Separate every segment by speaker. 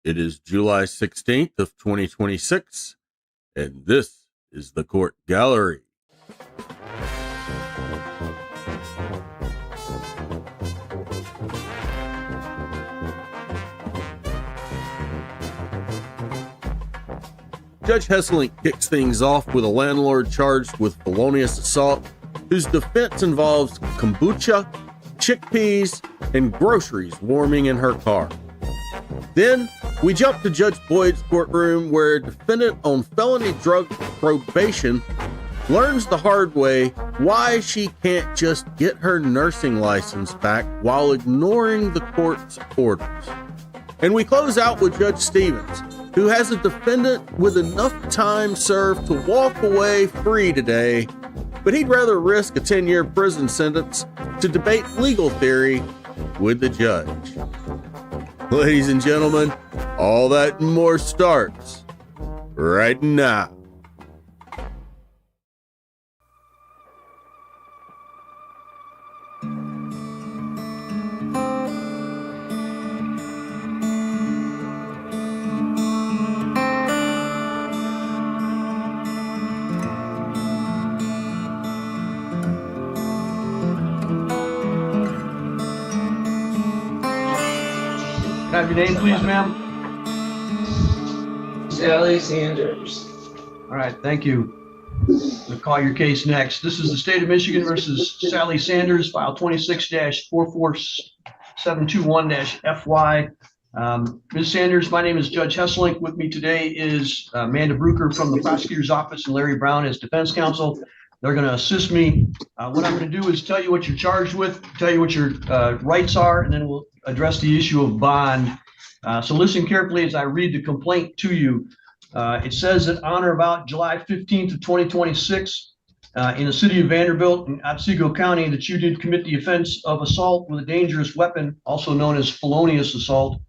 Speaker 1: It is July 16th of 2026, and this is the Court Gallery. Judge Hesselink kicks things off with a landlord charged with felonious assault, whose defense involves kombucha, chickpeas, and groceries warming in her car. Then, we jump to Judge Boyd's courtroom where a defendant on felony drug probation learns the hard way why she can't just get her nursing license back while ignoring the court's orders. And we close out with Judge Stevens, who has a defendant with enough time served to walk away free today, but he'd rather risk a 10-year prison sentence to debate legal theory with the judge. Ladies and gentlemen, all that and more starts right now.
Speaker 2: Have your name, please, ma'am?
Speaker 3: Sally Sanders.
Speaker 2: All right, thank you. We'll call your case next. This is the State of Michigan versus Sally Sanders, file 26-44721-FY. Ms. Sanders, my name is Judge Hesselink. With me today is Amanda Brucker from the prosecutor's office and Larry Brown as defense counsel. They're going to assist me. What I'm going to do is tell you what you're charged with, tell you what your rights are, and then we'll address the issue of bond. So listen carefully as I read the complaint to you. It says that on or about July 15th of 2026, in the city of Vanderbilt in Otsego County, that you did commit the offense of assault with a dangerous weapon, also known as felonious assault.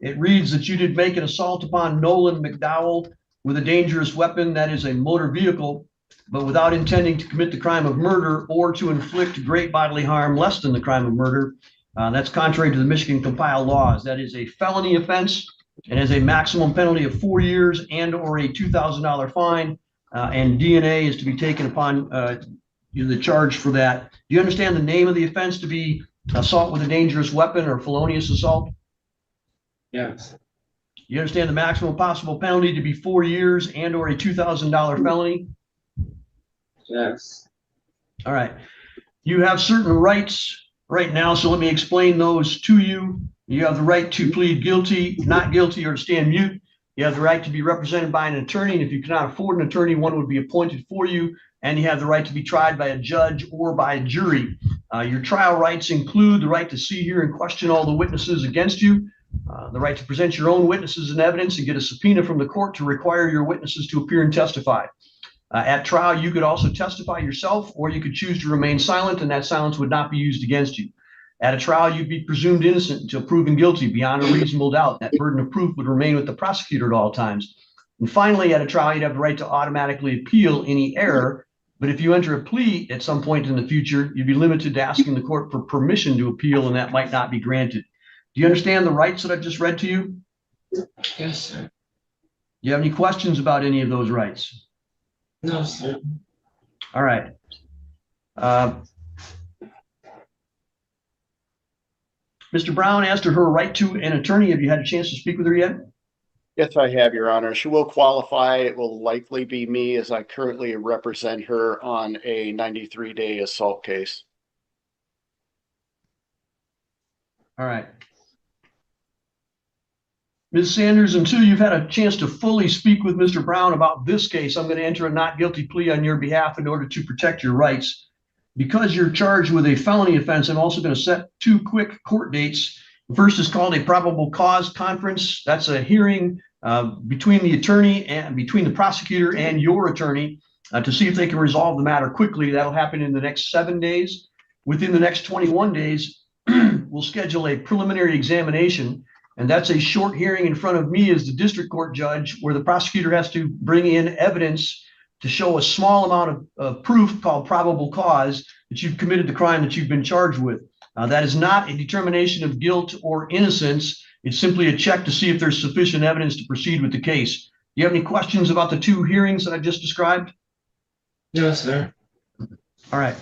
Speaker 2: It reads that you did make an assault upon Nolan McDowell with a dangerous weapon, that is a motor vehicle, but without intending to commit the crime of murder or to inflict great bodily harm less than the crime of murder. That's contrary to the Michigan compiled laws. That is a felony offense and has a maximum penalty of 4 years and or a $2,000 fine. And DNA is to be taken upon the charge for that. Do you understand the name of the offense to be assault with a dangerous weapon or felonious assault?
Speaker 3: Yes.
Speaker 2: You understand the maximum possible penalty to be 4 years and or a $2,000 felony?
Speaker 3: Yes.
Speaker 2: All right. You have certain rights right now, so let me explain those to you. You have the right to plead guilty, not guilty, or to stand mute. You have the right to be represented by an attorney, and if you cannot afford an attorney, one would be appointed for you. And you have the right to be tried by a judge or by a jury. Your trial rights include the right to see, hear, and question all the witnesses against you, the right to present your own witnesses and evidence and get a subpoena from the court to require your witnesses to appear and testify. At trial, you could also testify yourself, or you could choose to remain silent, and that silence would not be used against you. At a trial, you'd be presumed innocent until proven guilty beyond a reasonable doubt. That burden of proof would remain with the prosecutor at all times. And finally, at a trial, you'd have the right to automatically appeal any error. But if you enter a plea at some point in the future, you'd be limited to asking the court for permission to appeal, and that might not be granted. Do you understand the rights that I've just read to you?
Speaker 3: Yes, sir.
Speaker 2: Do you have any questions about any of those rights?
Speaker 3: No, sir.
Speaker 2: All right. Mr. Brown asked her right to an attorney. Have you had a chance to speak with her yet?
Speaker 4: Yes, I have, Your Honor. She will qualify. It will likely be me, as I currently represent her on a 93-day assault case.
Speaker 2: All right. Ms. Sanders, until you've had a chance to fully speak with Mr. Brown about this case, I'm going to enter a not guilty plea on your behalf in order to protect your rights. Because you're charged with a felony offense, I'm also going to set 2 quick court dates. The first is called a probable cause conference. That's a hearing between the attorney and between the prosecutor and your attorney to see if they can resolve the matter quickly. That'll happen in the next 7 days. Within the next 21 days, we'll schedule a preliminary examination. And that's a short hearing in front of me as the district court judge, where the prosecutor has to bring in evidence to show a small amount of proof called probable cause that you've committed the crime that you've been charged with. That is not a determination of guilt or innocence. It's simply a check to see if there's sufficient evidence to proceed with the case. Do you have any questions about the two hearings that I just described?
Speaker 3: No, sir.
Speaker 2: All right.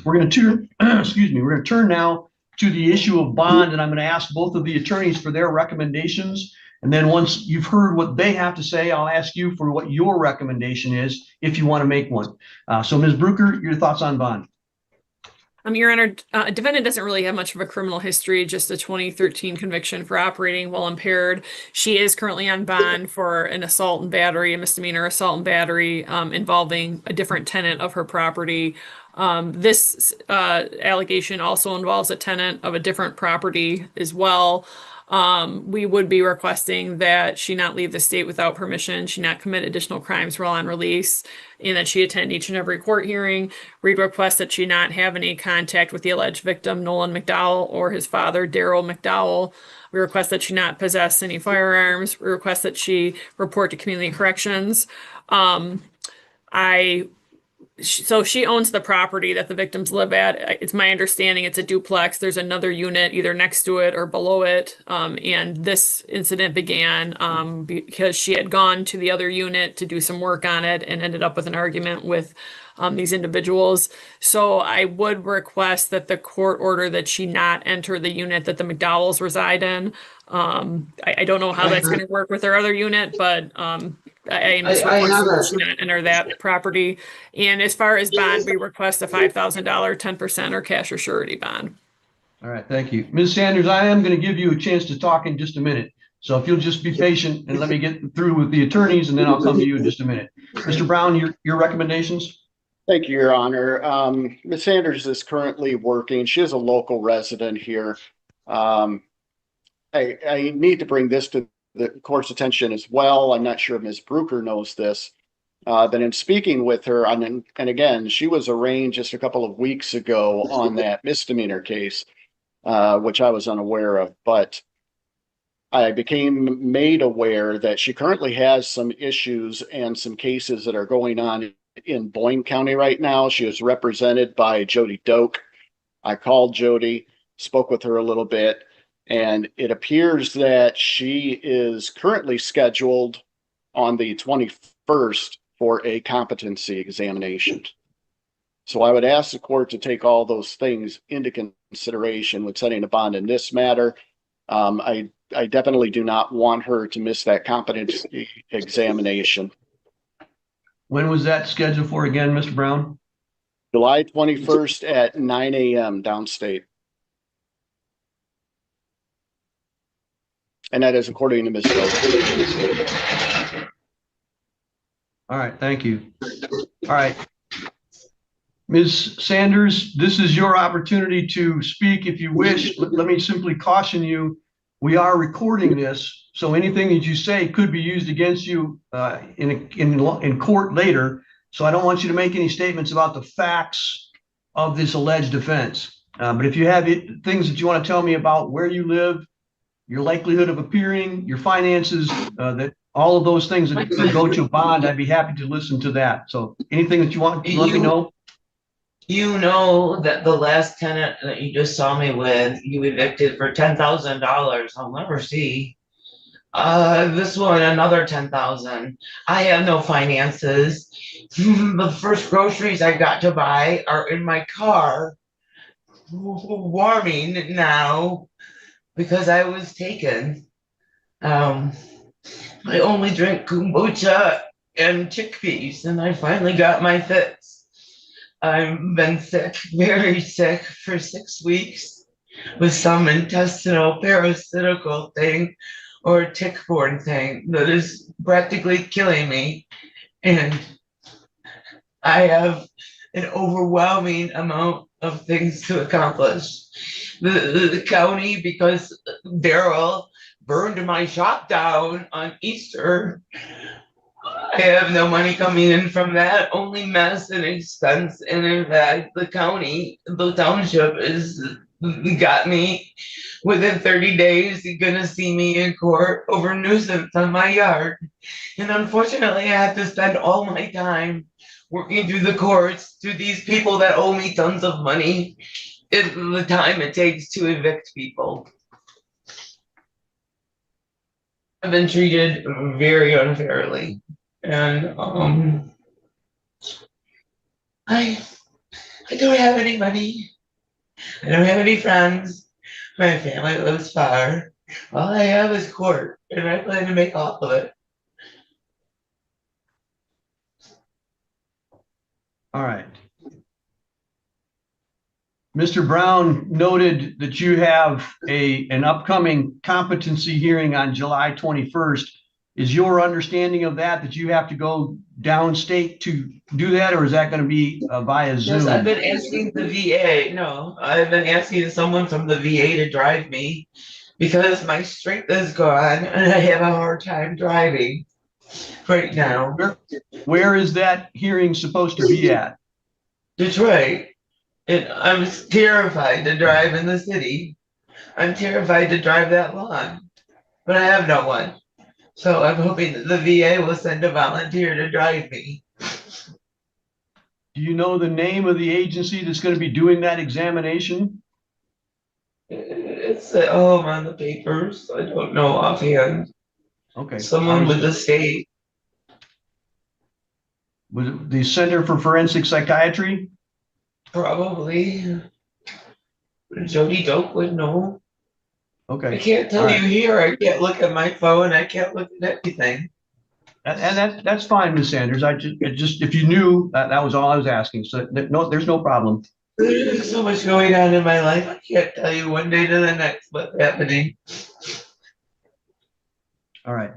Speaker 2: We're going to turn, excuse me, we're going to turn now to the issue of bond, and I'm going to ask both of the attorneys for their recommendations. And then once you've heard what they have to say, I'll ask you for what your recommendation is if you want to make one. So Ms. Brucker, your thoughts on bond?
Speaker 5: Your Honor, defendant doesn't really have much of a criminal history, just a 2013 conviction for operating while impaired. She is currently on bond for an assault and battery, a misdemeanor assault and battery involving a different tenant of her property. This allegation also involves a tenant of a different property as well. We would be requesting that she not leave the state without permission, she not commit additional crimes while on release, and that she attend each and every court hearing. We'd request that she not have any contact with the alleged victim, Nolan McDowell, or his father, Daryl McDowell. We request that she not possess any firearms. We request that she report to community corrections. So she owns the property that the victims live at. It's my understanding it's a duplex. There's another unit either next to it or below it. And this incident began because she had gone to the other unit to do some work on it and ended up with an argument with these individuals. So I would request that the court order that she not enter the unit that the McDowells reside in. I don't know how that's going to work with her other unit, but I am just requesting that she not enter that property. And as far as bond, we request a $5,000 10% or cash or surety bond.
Speaker 2: All right, thank you. Ms. Sanders, I am going to give you a chance to talk in just a minute. So if you'll just be patient and let me get through with the attorneys, and then I'll come to you in just a minute. Mr. Brown, your recommendations?
Speaker 4: Thank you, Your Honor. Ms. Sanders is currently working. She is a local resident here. I need to bring this to the court's attention as well. I'm not sure if Ms. Brucker knows this, but in speaking with her, and again, she was arraigned just a couple of weeks ago on that misdemeanor case, which I was unaware of, but I became made aware that she currently has some issues and some cases that are going on in Boyne County right now. She is represented by Jody Doak. I called Jody, spoke with her a little bit, and it appears that she is currently scheduled on the 21st for a competency examination. So I would ask the court to take all those things into consideration when setting a bond in this matter. I definitely do not want her to miss that competency examination.
Speaker 2: When was that scheduled for again, Mr. Brown?
Speaker 4: July 21st at 9 a.m. downstate. And that is according to Ms. Doak.
Speaker 2: All right, thank you. All right. Ms. Sanders, this is your opportunity to speak if you wish. Let me simply caution you, we are recording this, so anything that you say could be used against you in court later. So I don't want you to make any statements about the facts of this alleged offense. But if you have things that you want to tell me about where you live, your likelihood of appearing, your finances, that all of those things that go to a bond, I'd be happy to listen to that. So anything that you want to let me know?
Speaker 3: You know that the last tenant that you just saw me with, you evicted for $10,000. I'll never see. This one, another 10,000. I have no finances. The first groceries I got to buy are in my car, warming now because I was taken. I only drink kombucha and chickpeas, and I finally got my fix. I've been sick, very sick for 6 weeks with some intestinal parasitical thing or tick-borne thing that is practically killing me. And I have an overwhelming amount of things to accomplish. The county, because Daryl burned my shop down on Easter, I have no money coming in from that, only mess and expense. And in fact, the county, the township is got me within 30 days. You're gonna see me in court over nuisance on my yard. And unfortunately, I have to spend all my time working through the courts to these people that owe me tons of money in the time it takes to evict people. I've been treated very unfairly, and I don't have any money. I don't have any friends. My family lives far. All I have is court, and I plan to make off of it.
Speaker 2: All right. Mr. Brown noted that you have an upcoming competency hearing on July 21st. Is your understanding of that you have to go downstate to do that, or is that going to be via Zoom?
Speaker 3: Yes, I've been asking the VA. No, I've been asking someone from the VA to drive me because my strength is gone and I have a hard time driving right now.
Speaker 2: Where is that hearing supposed to be at?
Speaker 3: Detroit. And I'm terrified to drive in the city. I'm terrified to drive that long, but I have no one. So I'm hoping that the VA will send a volunteer to drive me.
Speaker 2: Do you know the name of the agency that's going to be doing that examination?
Speaker 3: It's at home on the papers. I don't know offhand.
Speaker 2: Okay.
Speaker 3: Someone with the state.
Speaker 2: Was it the Center for Forensic Psychiatry?
Speaker 3: Probably. Jody Doak would know.
Speaker 2: Okay.
Speaker 3: I can't tell you here. I can't look at my phone. I can't look at everything.
Speaker 2: And that's fine, Ms. Sanders. I just if you knew, that was all I was asking. So no, there's no problem.
Speaker 3: There's so much going on in my life. I can't tell you one day to the next what's happening.
Speaker 2: All right.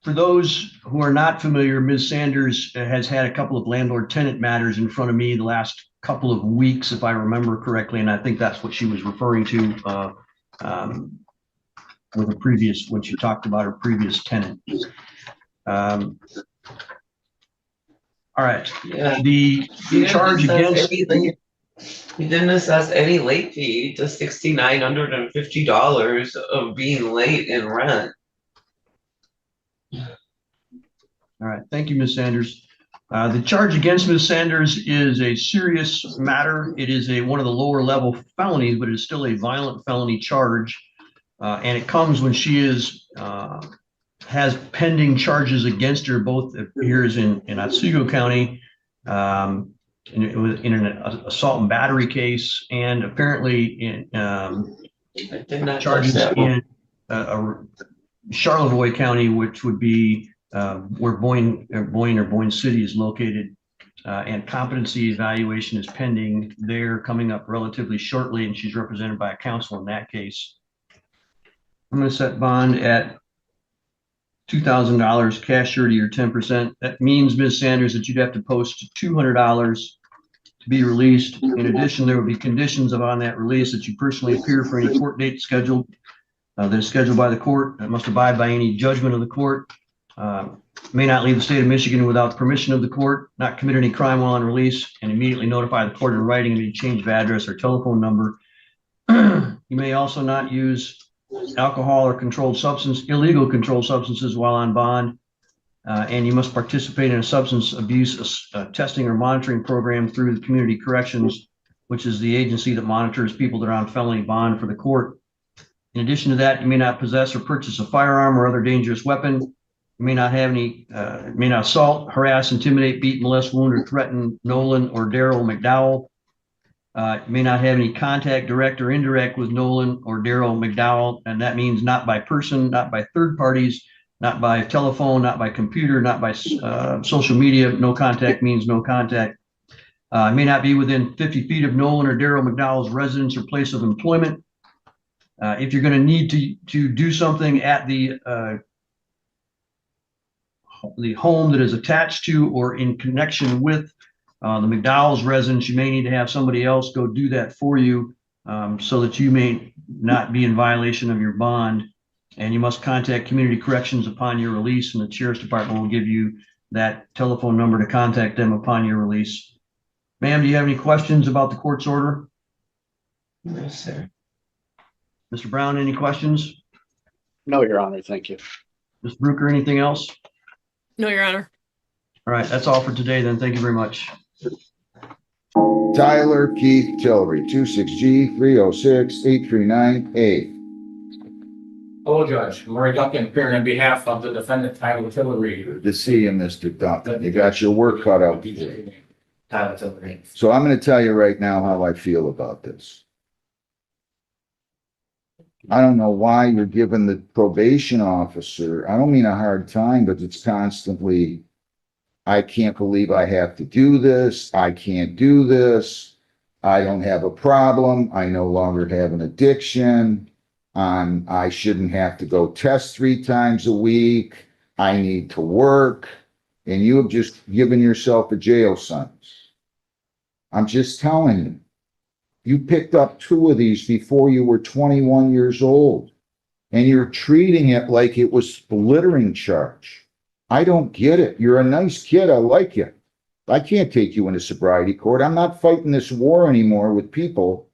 Speaker 2: For those who are not familiar, Ms. Sanders has had a couple of landlord-tenant matters in front of me the last couple of weeks, if I remember correctly, and I think that's what she was referring to with a previous, when she talked about her previous tenant. All right.
Speaker 3: Yeah.
Speaker 2: The charge against.
Speaker 3: He didn't assess any late fee to $6,950 of being late in rent.
Speaker 2: All right, thank you, Ms. Sanders. The charge against Ms. Sanders is a serious matter. It is one of the lower level felonies, but it's still a violent felony charge. And it comes when she has pending charges against her, both appears in Otsego County, in an assault and battery case, and apparently in charges in Charlevoix County, which would be where Boyne City is located, and competency evaluation is pending there, coming up relatively shortly, and she's represented by a counsel in that case. I'm going to set bond at $2,000 cash surety or 10%. That means, Ms. Sanders, that you'd have to post $200 to be released. In addition, there will be conditions on that release that you personally appear for any court date scheduled that is scheduled by the court, that must abide by any judgment of the court, may not leave the state of Michigan without the permission of the court, not commit any crime while on release, and immediately notify the court in writing of any change of address or telephone number. You may also not use alcohol or illegal controlled substances while on bond, and you must participate in a substance abuse testing or monitoring program through the Community Corrections, which is the agency that monitors people that are on felony bond for the court. In addition to that, you may not possess or purchase a firearm or other dangerous weapon. You may not have any, may not assault, harass, intimidate, beat, molest, wound, or threaten Nolan or Daryl McDowell. You may not have any contact, direct or indirect, with Nolan or Daryl McDowell, and that means not by person, not by third parties, not by telephone, not by computer, not by social media. No contact means no contact. May not be within 50 feet of Nolan or Daryl McDowell's residence or place of employment. If you're going to need to do something at the home that is attached to or in connection with the McDowell's residence, you may need to have somebody else go do that for you, so that you may not be in violation of your bond. And you must contact Community Corrections upon your release, and the Sheriff's Department will give you that telephone number to contact them upon your release. Ma'am, do you have any questions about the court's order?
Speaker 3: No, sir.
Speaker 2: Mr. Brown, any questions?
Speaker 4: No, Your Honor, thank you.
Speaker 2: Ms. Bruker, anything else?
Speaker 5: No, Your Honor.
Speaker 2: All right, that's all for today then. Thank you very much.
Speaker 6: Tyler Keith Tillery, 26G 306 839A. Hello, Judge. Murray Duncan, appearing on behalf of the defendant, Tyler Tillery.
Speaker 7: Good to see you, Mr. Duncan. You got your work cut out for you.
Speaker 6: Tyler Tillery.
Speaker 7: So I'm gonna tell you right now how I feel about this. I don't know why you're giving the probation officer, I don't mean a hard time, but it's constantly, I can't believe I have to do this. I can't do this. I don't have a problem. I no longer have an addiction. I shouldn't have to go test 3 times a week. I need to work. And you have just given yourself a jail sentence. I'm just telling you. You picked up 2 of these before you were 21 years old. And you're treating it like it was a littering charge. I don't get it. You're a nice kid. I like you. I can't take you into sobriety court. I'm not fighting this war anymore with people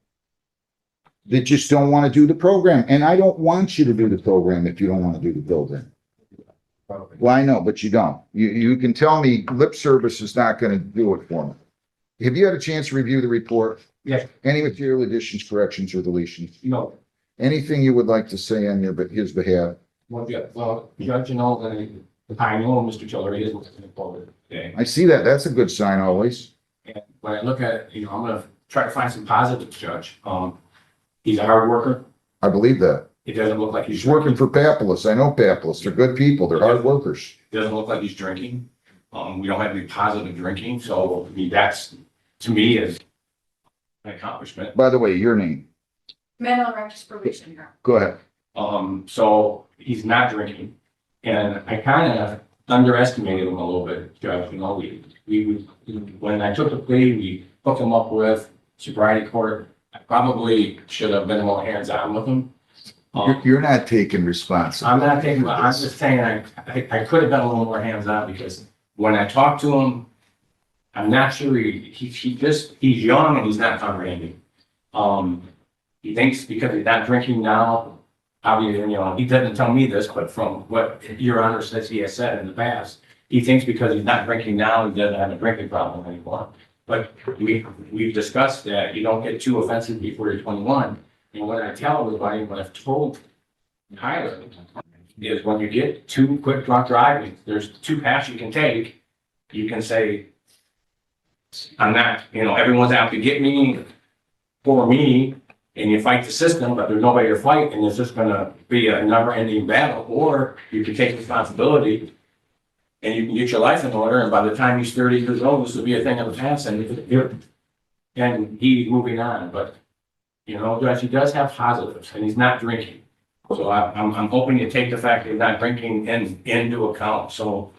Speaker 7: that just don't want to do the program. And I don't want you to do the program if you don't want to do the building. Well, I know, but you don't. You can tell me lip service is not going to do it for me. Have you had a chance to review the report?
Speaker 6: Yes.
Speaker 7: Any material additions, corrections, or deletions?
Speaker 6: No.
Speaker 7: Anything you would like to say on his behalf?
Speaker 6: Well, Judge, you know, I know Mr. Tillery is looking forward today.
Speaker 7: I see that. That's a good sign always.
Speaker 6: And when I look at it, you know, I'm gonna try to find some positives, Judge. He's a hard worker.
Speaker 7: I believe that.
Speaker 6: It doesn't look like
Speaker 7: He's working for Papolis. I know Papolis. They're good people. They're hard workers.
Speaker 6: It doesn't look like he's drinking. We don't have any positive drinking, so I mean, that's, to me, is an accomplishment.
Speaker 7: By the way, your name.
Speaker 8: McNally probation here.
Speaker 7: Go ahead.
Speaker 6: So he's not drinking, and I kind of underestimated him a little bit, Judge. You know, when I took the plea, we hooked him up with sobriety court. I probably should have been more hands-on with him.
Speaker 7: You're not taking responsibility.
Speaker 6: I'm not taking, I'm just saying I could have been a little more hands-on because when I talked to him, I'm not sure he's young and he's not comprehending. He thinks because he's not drinking now, obviously, you know, he doesn't tell me this, but from what Your Honor says he has said in the past, he thinks because he's not drinking now, he doesn't have a drinking problem anymore. But we've discussed that you don't get too offensive before you're 21. And what I tell everybody, what I've told Tyler, is when you get too quick drunk driving, there's 2 paths you can take. You can say, I'm not, you know, everyone's out to get me for me, and you fight the system, but there's nobody to fight, and it's just gonna be a never-ending battle. Or you can take responsibility and you can get your life in order, and by the time he's 30 years old, this will be a thing of the past, and he's moving on. But, you know, Judge, he does have positives, and he's not drinking. So I'm hoping you take the fact that he's not drinking into account, so,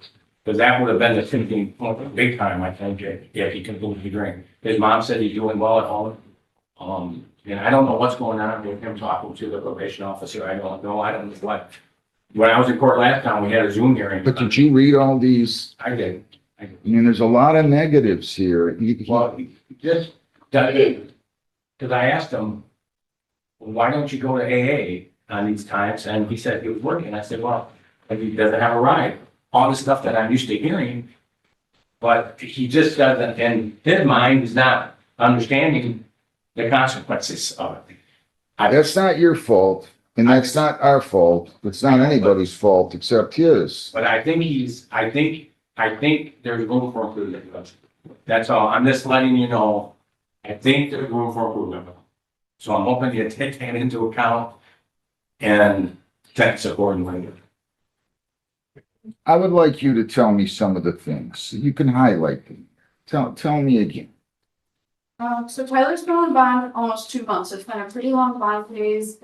Speaker 6: because that would have been the tipping point, big time, I think, if he continued to drink. His mom said he's doing well at home. And I don't know what's going on with him talking to the probation officer. I don't know what. When I was in court last time, we had a Zoom hearing.
Speaker 7: But did you read all these?
Speaker 6: I did.
Speaker 7: I mean, there's a lot of negatives here.
Speaker 6: Well, he just, because I asked him, why don't you go to AA on these times? And he said he was working. I said, well, he doesn't have a ride. All the stuff that I'm used to hearing, but he just doesn't, in his mind, he's not understanding the consequences of it.
Speaker 7: That's not your fault, and that's not our fault. It's not anybody's fault except his.
Speaker 6: But I think there's room for improvement. That's all. I'm just letting you know, I think there's room for improvement. So I'm hoping you take that into account and text accordingly.
Speaker 7: I would like you to tell me some of the things. You can highlight them. Tell me again.
Speaker 8: So Tyler's been on bond almost 2 months. It's been a pretty long bond phase.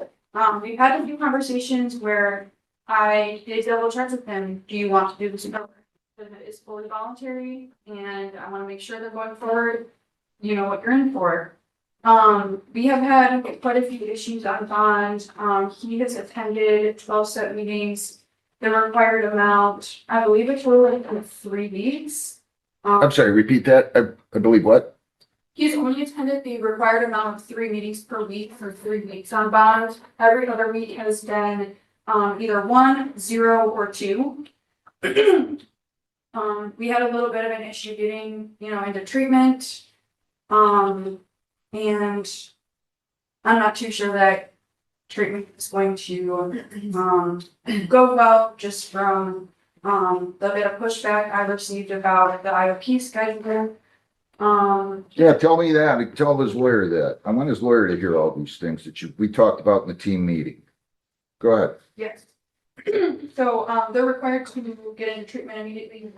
Speaker 8: We've had a few conversations where I did double check with him. Do you want to do this together? Because it is fully voluntary, and I want to make sure that going forward, you know what you're in for. We have had quite a few issues on bond. He has attended 12 set meetings. The required amount, I believe it's really in 3 weeks.
Speaker 7: I'm sorry, repeat that. I believe what?
Speaker 8: He's only attended the required amount of 3 meetings per week for 3 weeks on bond. Every other week has been either 1, 0, or 2. We had a little bit of an issue getting, into treatment. And I'm not too sure that treatment is going to, go well, just from, the bit of pushback I received about the IOP schedule.
Speaker 7: Yeah, tell me that. Tell his lawyer that. I want his lawyer to hear all these things that we talked about in the team meeting. Go ahead.
Speaker 8: Yes. So, they're required to get into treatment immediately, being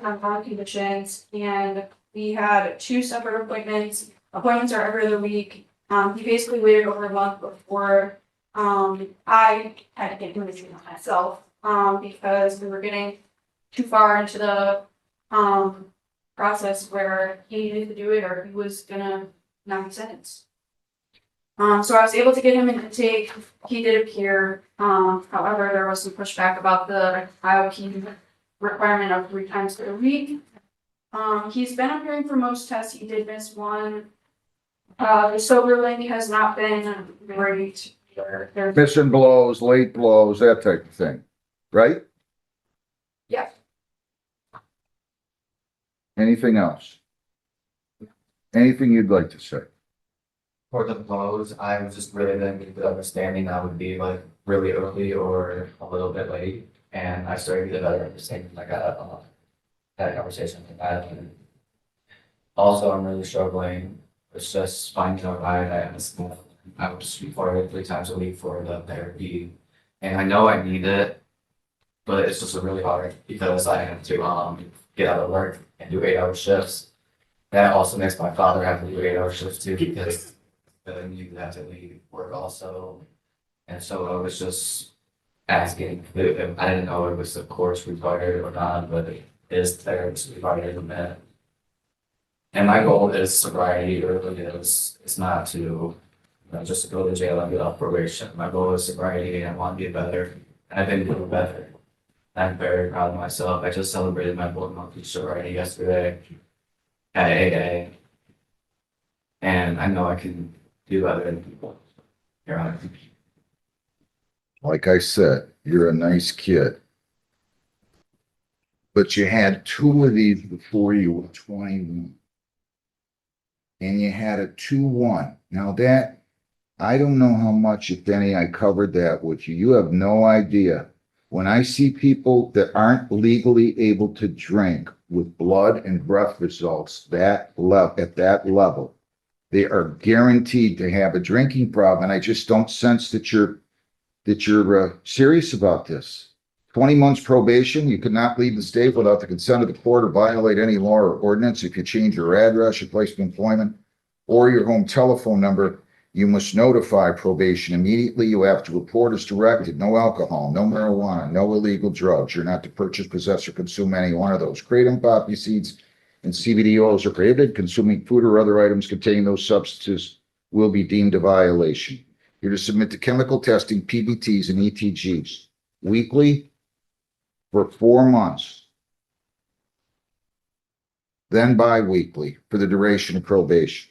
Speaker 8: on bond conditions, and we had 2 separate appointments. Appointments are every other week. He basically waited over a month before, I had to get him into treatment myself, because we were getting too far into the, process where he needed to do it or he was gonna not be sentenced. So I was able to get him in intake. He did appear. However, there was some pushback about the IOP requirement of 3 times per week. He's been appearing for most tests. He did miss one. The soberling has not been great.
Speaker 7: Missing blows, late blows, that type of thing, right?
Speaker 8: Yeah.
Speaker 7: Anything else? Anything you'd like to say?
Speaker 9: For the blows, I was just really didn't get the understanding that would be like really early or a little bit late. And I started to get a better understanding. I got that conversation with that. And also, I'm really struggling. It's just finding a ride. I was required 3 times a week for the therapy. And I know I need it, but it's just really hard because I have to get out of work and do 8-hour shifts. That also makes my father have to do 8-hour shifts too because then you have to leave work also. And so I was just asking, I didn't know it was the course required or not, but it is therapy required in that. And my goal is sobriety, or it is, it's not to, just to go to jail and get off probation. My goal is sobriety and I want to get better. And I've been doing better. I'm very proud of myself. I just celebrated my 4-month sobriety yesterday at AA. And I know I can do better than people. Your Honor.
Speaker 7: Like I said, you're a nice kid. But you had 2 of these before you were 21. And you had a 2-1. Now that, I don't know how much, if any, I covered that with you. You have no idea. When I see people that aren't legally able to drink with blood and breath results at that level, they are guaranteed to have a drinking problem. And I just don't sense that you're serious about this. 20 months probation, you could not leave the state without the consent of the court or violate any law or ordinance. If you change your address, your place of employment, or your home telephone number, you must notify probation immediately. You have to report as directed. No alcohol, no marijuana, no illegal drugs. You're not to purchase, possess, or consume any one of those. Kratom, poppy seeds, and CBD oils are prohibited. Consuming food or other items containing those substances will be deemed a violation. You're to submit to chemical testing, PBTs, and ETGs weekly for 4 months, then bi-weekly for the duration of probation.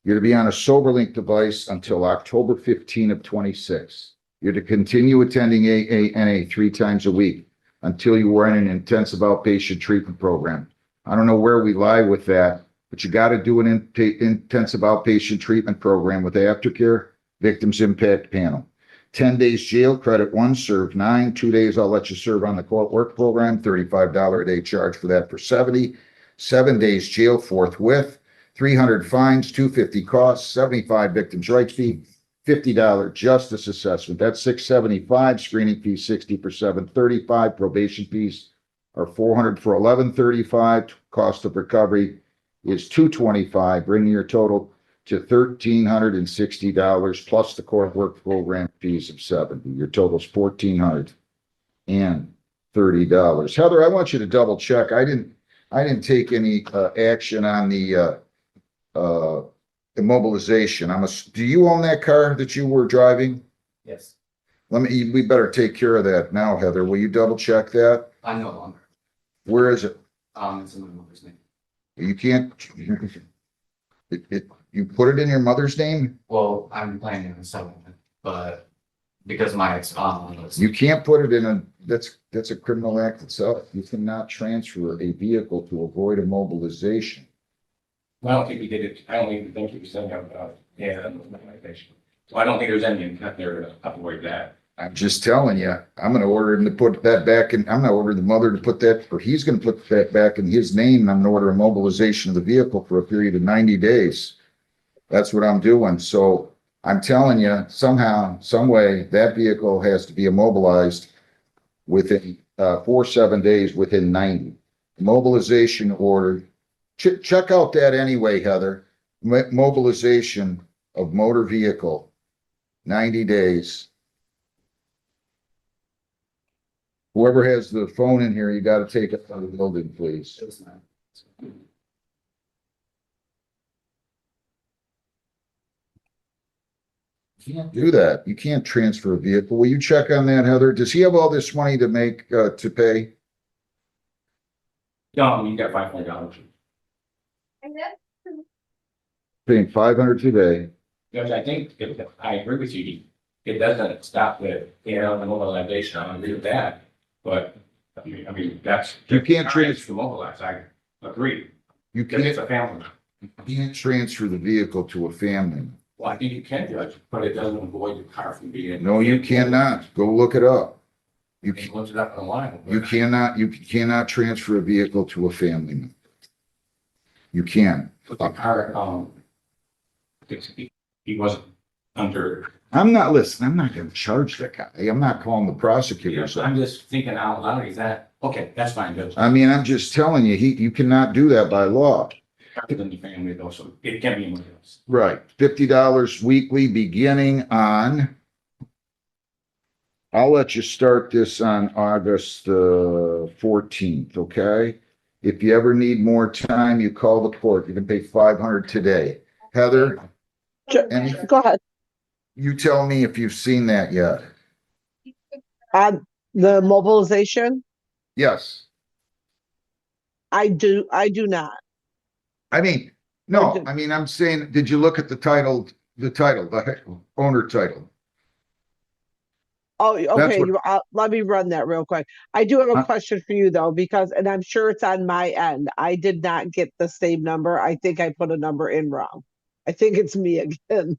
Speaker 7: You're to be on a SoberLink device until October 15 of 26. You're to continue attending AA 3 times a week until you are in an intensive outpatient treatment program. I don't know where we lie with that, but you got to do an intensive outpatient treatment program with aftercare, victims impact panel. 10 days jail, credit 1, serve 9. 2 days I'll let you serve on the court work program, $35 a day charge for that for 70. 7 days jail forthwith. 300 fines, 250 costs, 75 victims' rights fee, $50 justice assessment. That's $675. Screening fee 60 for 735. Probation fees are $400 for 1135. Cost of recovery is $225, bringing your total to $1,360 plus the court work program fees of $70. Your total is $1,430. Heather, I want you to double check. I didn't take any action on the immobilization. Do you own that car that you were driving?
Speaker 9: Yes.
Speaker 7: We better take care of that now, Heather. Will you double check that?
Speaker 9: I no longer.
Speaker 7: Where is it?
Speaker 9: It's in my mother's name.
Speaker 7: You can't, you put it in your mother's name?
Speaker 9: Well, I'm planning on selling it, but because my ex was.
Speaker 7: You can't put it in that's a criminal act itself. You cannot transfer a vehicle to avoid immobilization.
Speaker 6: I don't think we did it. I don't even think he was thinking about, yeah, that was my violation. So I don't think there's any intent there to avoid that.
Speaker 7: I'm just telling you, I'm gonna order him to put that back in, I'm gonna order the mother to put that, or he's gonna put that back in his name, and I'm gonna order a mobilization of the vehicle for a period of 90 days. That's what I'm doing. So I'm telling you, somehow, some way, that vehicle has to be immobilized within 7 days, within 90. Mobilization order. Check out that anyway, Heather. Mobilization of motor vehicle, 90 days. Whoever has the phone in here, you got to take it out of the building, please. You can't do that. You can't transfer a vehicle. Will you check on that, Heather? Does he have all this money to make, to pay?
Speaker 6: No, you got $500.
Speaker 7: Paying 500 today.
Speaker 6: Judge, I think, I agree with you, it doesn't stop the, the mobilization, I agree with that, but, I mean, that's.
Speaker 7: You can't
Speaker 6: transfer mobilize, I agree,
Speaker 7: You
Speaker 6: because it's
Speaker 7: can't,
Speaker 6: a family.
Speaker 7: you can't transfer the vehicle to a family.
Speaker 6: Well, I think you can, Judge, but it doesn't avoid the car from being.
Speaker 7: No, you cannot. Go look it up. You
Speaker 6: You can look it up online.
Speaker 7: You cannot transfer a vehicle to a family member. You can.
Speaker 6: But the car, he wasn't under.
Speaker 7: I'm not listening. I'm not gonna charge that guy. I'm not calling the prosecutor. So,
Speaker 6: I'm just thinking out loud, is that, okay, that's fine, Judge.
Speaker 7: I mean, I'm just telling you, you cannot do that by law.
Speaker 6: In the family though, so it can be in else.
Speaker 7: Right. $50 weekly beginning on. I'll let you start this on August 14th, okay? If you ever need more time, you call the court. You can pay 500 today. Heather?
Speaker 10: Go ahead.
Speaker 7: You tell me if you've seen that yet.
Speaker 10: The mobilization,
Speaker 7: Yes.
Speaker 10: I do not.
Speaker 7: I mean, no, I mean, I'm saying, did you look at the owner title?
Speaker 10: Oh, okay.
Speaker 7: what-
Speaker 10: Let me run that real quick. I do have a question for you though, because, and I'm sure it's on my end. I did not get the same number. I think I put a number in wrong. I think it's me again.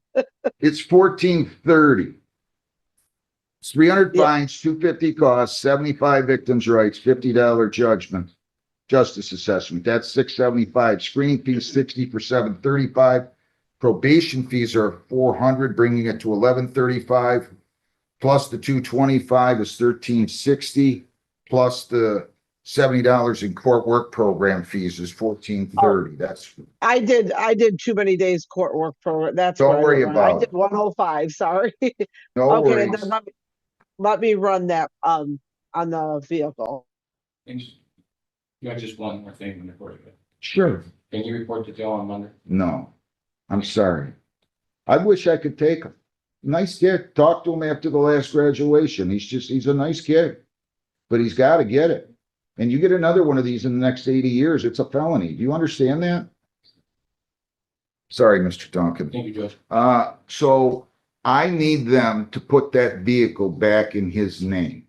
Speaker 7: It's 1430. It's 300
Speaker 10: Yeah.
Speaker 7: fines, 250 costs, 75 victims' rights, $50 judgment, justice assessment. That's 675. Screening fees 60 for 735. Probation fees are 400, bringing it to 1135. Plus the 225 is 1360. Plus the $70 in court work program fees is 1430. That's
Speaker 10: I did too many days court work for it. That's
Speaker 7: Don't
Speaker 10: what I
Speaker 7: worry
Speaker 10: went.
Speaker 7: about
Speaker 10: I did 105. Sorry.
Speaker 7: no
Speaker 10: Okay, and
Speaker 7: worries.
Speaker 10: then let me run that on the vehicle.
Speaker 6: And you got just one more thing in the court.
Speaker 7: Sure.
Speaker 6: Can you report to jail on Monday?
Speaker 7: No, I'm sorry. I wish I could take him. Nice kid. Talked to him after the last graduation. He's a nice kid, but he's got to get it. And you get another one of these in the next 80 years, it's a felony. Do you understand that? Sorry, Mr. Duncan.
Speaker 6: Thank you, Judge.
Speaker 7: So I need them to put that vehicle back in his name.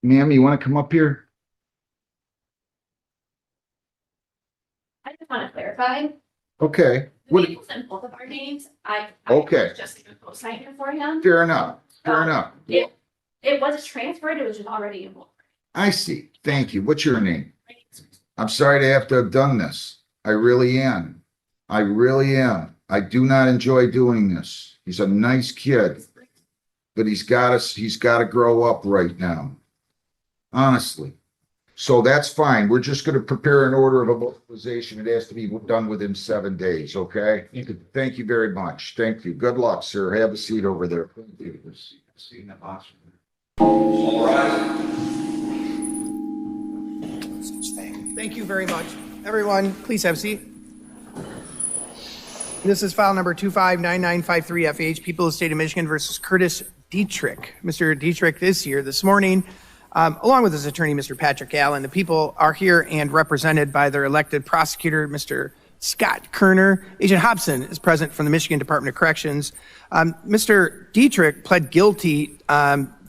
Speaker 7: Ma'am, you want to come up here?
Speaker 11: I just want to clarify.
Speaker 7: Okay.
Speaker 11: The
Speaker 7: What,
Speaker 11: vehicle's in both of our names. I
Speaker 7: Okay.
Speaker 11: was just a co-signer for him.
Speaker 7: fair enough. Fair enough.
Speaker 11: It was transferred. It was just already involved.
Speaker 7: I see. Thank you. What's your name? I'm sorry to have to have done this. I really am. I really am. I do not enjoy doing this. He's a nice kid, but he's got to grow up right now. Honestly. So that's fine. We're just going to prepare an order of mobilization. It has to be done within 7 days, okay? Thank you very much. Thank you. Good luck, sir. Have a seat over there. Thank you. See in that box.
Speaker 6: All right.
Speaker 12: Thank you very much. Everyone, please have a seat. This is file number 259953FH, People of the State of Michigan versus Curtis Dietrich. Mr. Dietrich is here this morning, along with his attorney, Mr. Patrick Allen. The people are here and represented by their elected prosecutor, Mr. Scott Kerner. Agent Hobson is present from the Michigan Department of Corrections. Mr. Dietrich pled guilty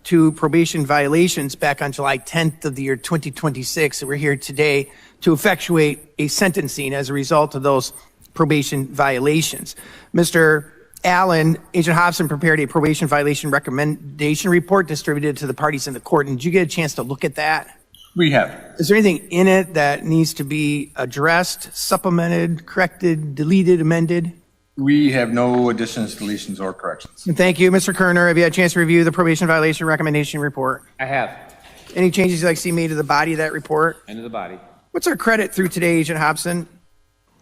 Speaker 12: to probation violations back on July 10th of the year 2026. We're here today to effectuate a sentencing as a result of those probation violations. Mr. Allen, Agent Hobson prepared a probation violation recommendation report distributed to the parties in the court. And did you get a chance to look at that?
Speaker 13: We have.
Speaker 12: Is there anything in it that needs to be addressed, supplemented, corrected, deleted, amended?
Speaker 13: We have no additions, deletions, or corrections.
Speaker 12: And thank you. Mr. Kerner, have you had a chance to review the probation violation recommendation report?
Speaker 14: I have.
Speaker 12: Any changes you'd like to see made to the body of that report?
Speaker 14: Into the body.
Speaker 12: What's our credit through today, Agent Hobson?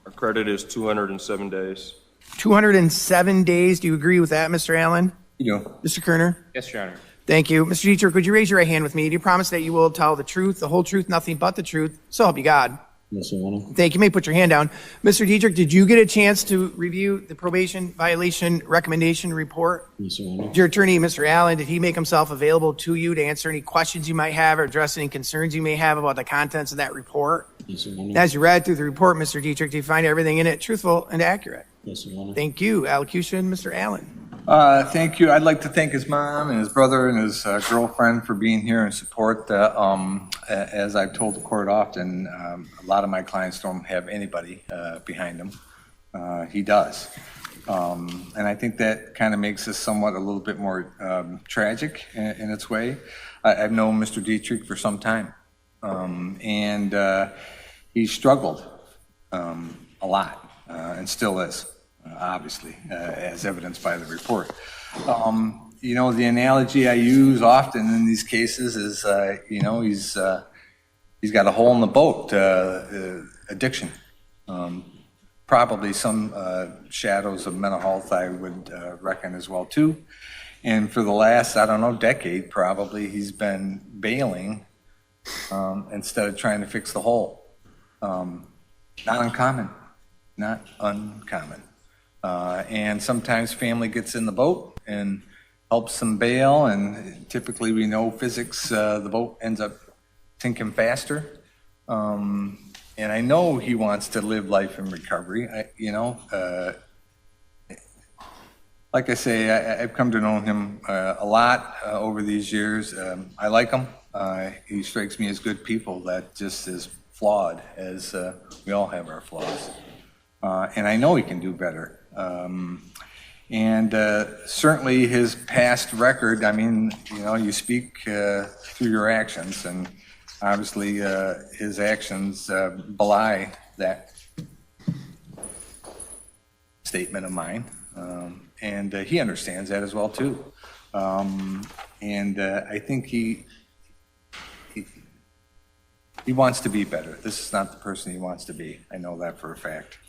Speaker 15: Our credit is 207 days.
Speaker 12: 207 days. Do you agree with that, Mr. Allen?
Speaker 13: You.
Speaker 12: Mr. Kerner?
Speaker 14: Yes, Your Honor.
Speaker 12: Thank you. Mr. Dietrich, would you raise your right hand with me? Do you promise that you will tell the truth, the whole truth, nothing but the truth? So help you God.
Speaker 15: Yes, Your Honor.
Speaker 12: Thank you. You may put your hand down. Mr. Dietrich, did you get a chance to review the probation violation recommendation report?
Speaker 15: Yes, Your Honor.
Speaker 12: Did your attorney, Mr. Allen, did he make himself available to you to answer any questions you might have or address any concerns you may have about the contents of that report?
Speaker 15: Yes, Your Honor.
Speaker 12: As you read through the report, Mr. Dietrich, do you find everything in it truthful and accurate?
Speaker 15: Yes, Your Honor.
Speaker 12: Thank you. Allocution, Mr. Allen.
Speaker 13: Thank you. I'd like to thank his mom and his brother and his girlfriend for being here and support. As I've told the court often, a lot of my clients don't have anybody behind them. He does. And I think that kind of makes this somewhat a little bit more tragic in its way. I've known Mr. Dietrich for some time. And he struggled a lot and still is. Obviously, as evidenced by the report. You know, the analogy I use often in these cases is, you know, he's got a hole in the boat, addiction. Probably some shadows of mental health I would reckon as well too. And for the last, I don't know, decade probably, he's been bailing instead of trying to fix the hole. Not uncommon, not uncommon. And sometimes family gets in the boat and helps them bail, and typically we know physics, the boat ends up sinking faster. And I know he wants to live life in recovery. Like I say, I've come to know him a lot over these years. I like him. He strikes me as good people that just as flawed as we all have our flaws. And I know he can do better. And certainly his past record, I mean, you know, you speak through your actions, and obviously his actions belie that statement of mine. And he understands that as well too. And I think he wants to be better. This is not the person he wants to be. I know that for a fact.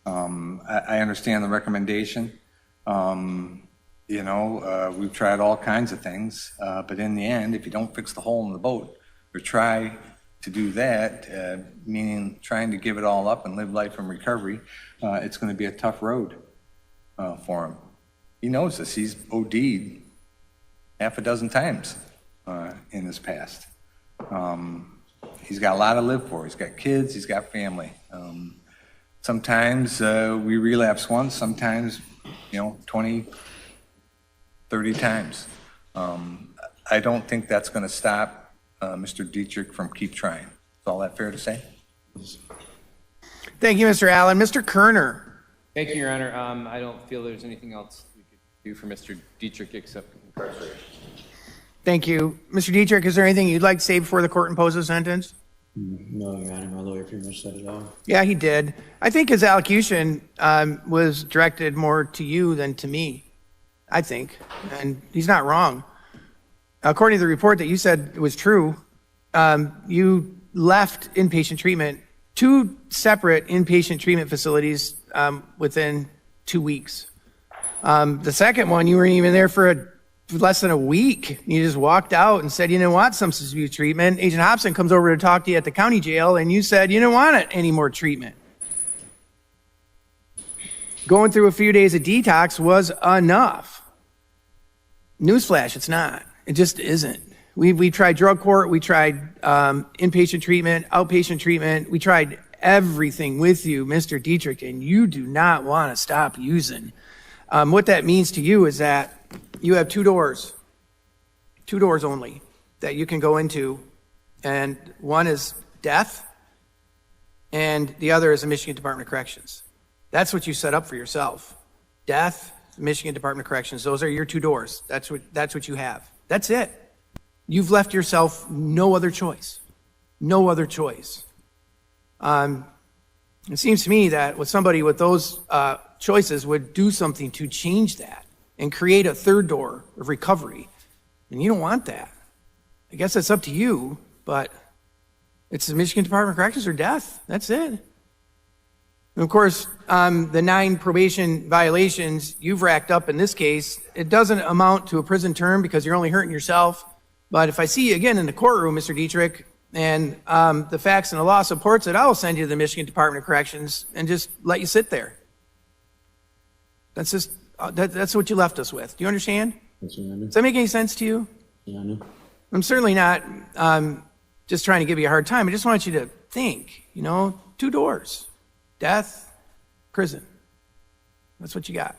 Speaker 13: I understand the recommendation. You know, we've tried all kinds of things, but in the end, if you don't fix the hole in the boat or try to do that, meaning trying to give it all up and live life in recovery, it's going to be a tough road for him. He knows this. He's OD'd half a dozen times in his past. He's got a lot to live for. He's got kids. He's got family. Sometimes we relapse once, sometimes, you know, 20, 30 times. I don't think that's going to stop Mr. Dietrich from keep trying. Is all that fair to say?
Speaker 12: Thank you, Mr. Allen. Mr. Kerner.
Speaker 14: Thank you, Your Honor. I don't feel there's anything else we could do for Mr. Dietrich except incarceration.
Speaker 12: Thank you. Mr. Dietrich, is there anything you'd like to say before the court imposes a sentence?
Speaker 15: No, Your Honor, my lawyer pretty much said it all.
Speaker 12: Yeah, he did. I think his allocution was directed more to you than to me, I think. And he's not wrong. According to the report that you said was true, you left inpatient treatment, 2 separate inpatient treatment facilities within 2 weeks. The second one, you weren't even there for less than a week. You just walked out and said you didn't want substance abuse treatment. Agent Hobson comes over to talk to you at the county jail, and you said you didn't want any more treatment. Going through a few days of detox was enough. Newsflash, it's not. It just isn't. We tried drug court. We tried inpatient treatment, outpatient treatment. We tried everything with you, Mr. Dietrich, and you do not want to stop using. What that means to you is that you have 2 doors only that you can go into, and one is death, and the other is the Michigan Department of Corrections. That's what you set up for yourself. Death, Michigan Department of Corrections, those are your two doors. That's what you have. That's it. You've left yourself no other choice. No other choice. It seems to me that with somebody with those choices would do something to change that and create a third door of recovery. And you don't want that. I guess that's up to you, but it's the Michigan Department of Corrections or death. That's it. And of course, the 9 probation violations you've racked up in this case, it doesn't amount to a prison term because you're only hurting yourself. But if I see you again in the courtroom, Mr. Dietrich, and the facts and the law supports it, I'll send you to the Michigan Department of Corrections and just let you sit there. That's just, that's what you left us with. Do you understand? Does that make any sense to you?
Speaker 15: Yeah, I know.
Speaker 12: I'm certainly not just trying to give you a hard time. I just want you to think, 2 doors, death, prison. That's what you got.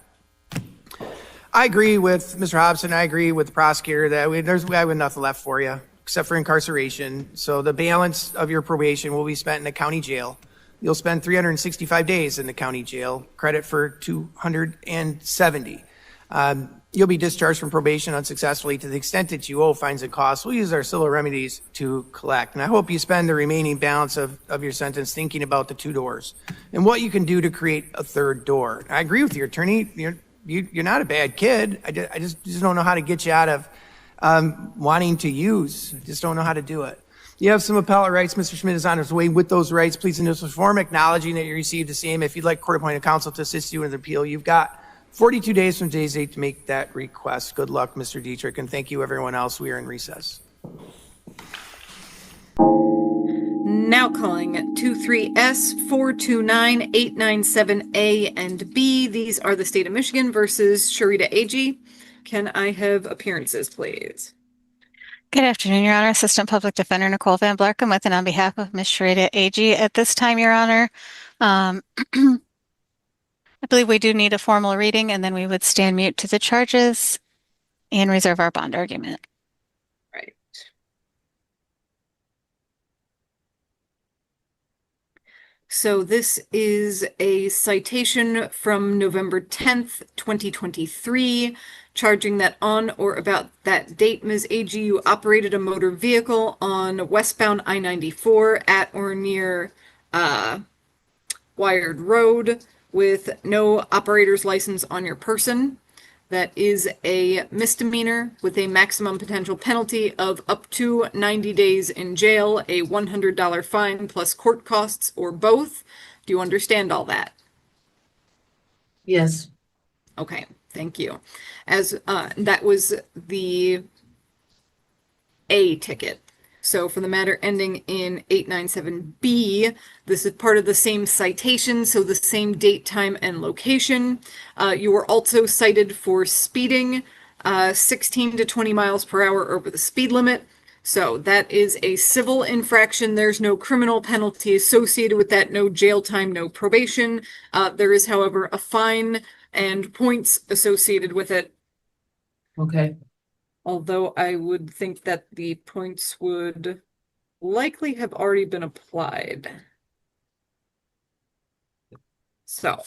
Speaker 12: I agree with Mr. Hobson. I agree with the prosecutor that we have nothing left for you except for incarceration. So the balance of your probation will be spent in the county jail. You'll spend 365 days in the county jail, credit for 270. You'll be discharged from probation unsuccessfully to the extent that you owe fines and costs. We'll use our civil remedies to collect. And I hope you spend the remaining balance of your sentence thinking about the 2 doors and what you can do to create a third door. I agree with your attorney. You're not a bad kid. I just don't know how to get you out of wanting to use. I just don't know how to do it. You have some appellate rights. Mr. Schmidt is on his way with those rights. Please in this form acknowledging that you received the same. If you'd like court-appointed counsel to assist you in the appeal, you've got 42 days from today's date to make that request. Good luck, Mr. Dietrich, and thank you, everyone else. We are in recess.
Speaker 5: Now calling 23S 429-897A and B. These are the state of Michigan versus Sharita Agee. Can I have appearances, please?
Speaker 16: Good afternoon, Your Honor. Assistant Public Defender Nicole Van Blarkum with and on behalf of Ms. Sharita Agee. At this time, Your Honor, I believe we do need a formal reading, and then we would stand mute to the charges and reserve our bond argument.
Speaker 5: Right. So this is a citation from November 10th, 2023, charging that on or about that date, Ms. Agee, you operated a motor vehicle on westbound I-94 at or near Wired Road with no operator's license on your person. That is a misdemeanor with a maximum potential penalty of up to 90 days in jail, a $100 fine plus court costs, or both. Do you understand all that?
Speaker 3: Yes.
Speaker 5: Okay, thank you. As that was the A ticket. So for the matter ending in 897B, this is part of the same citation, so the same date, time, and location. You were also cited for speeding 16 to 20 miles per hour over the speed limit. So that is a civil infraction. There's no criminal penalty associated with that, no jail time, no probation. There is, however, a fine and points associated with it.
Speaker 3: Okay.
Speaker 5: Although I would think that the points would likely have already been applied. So,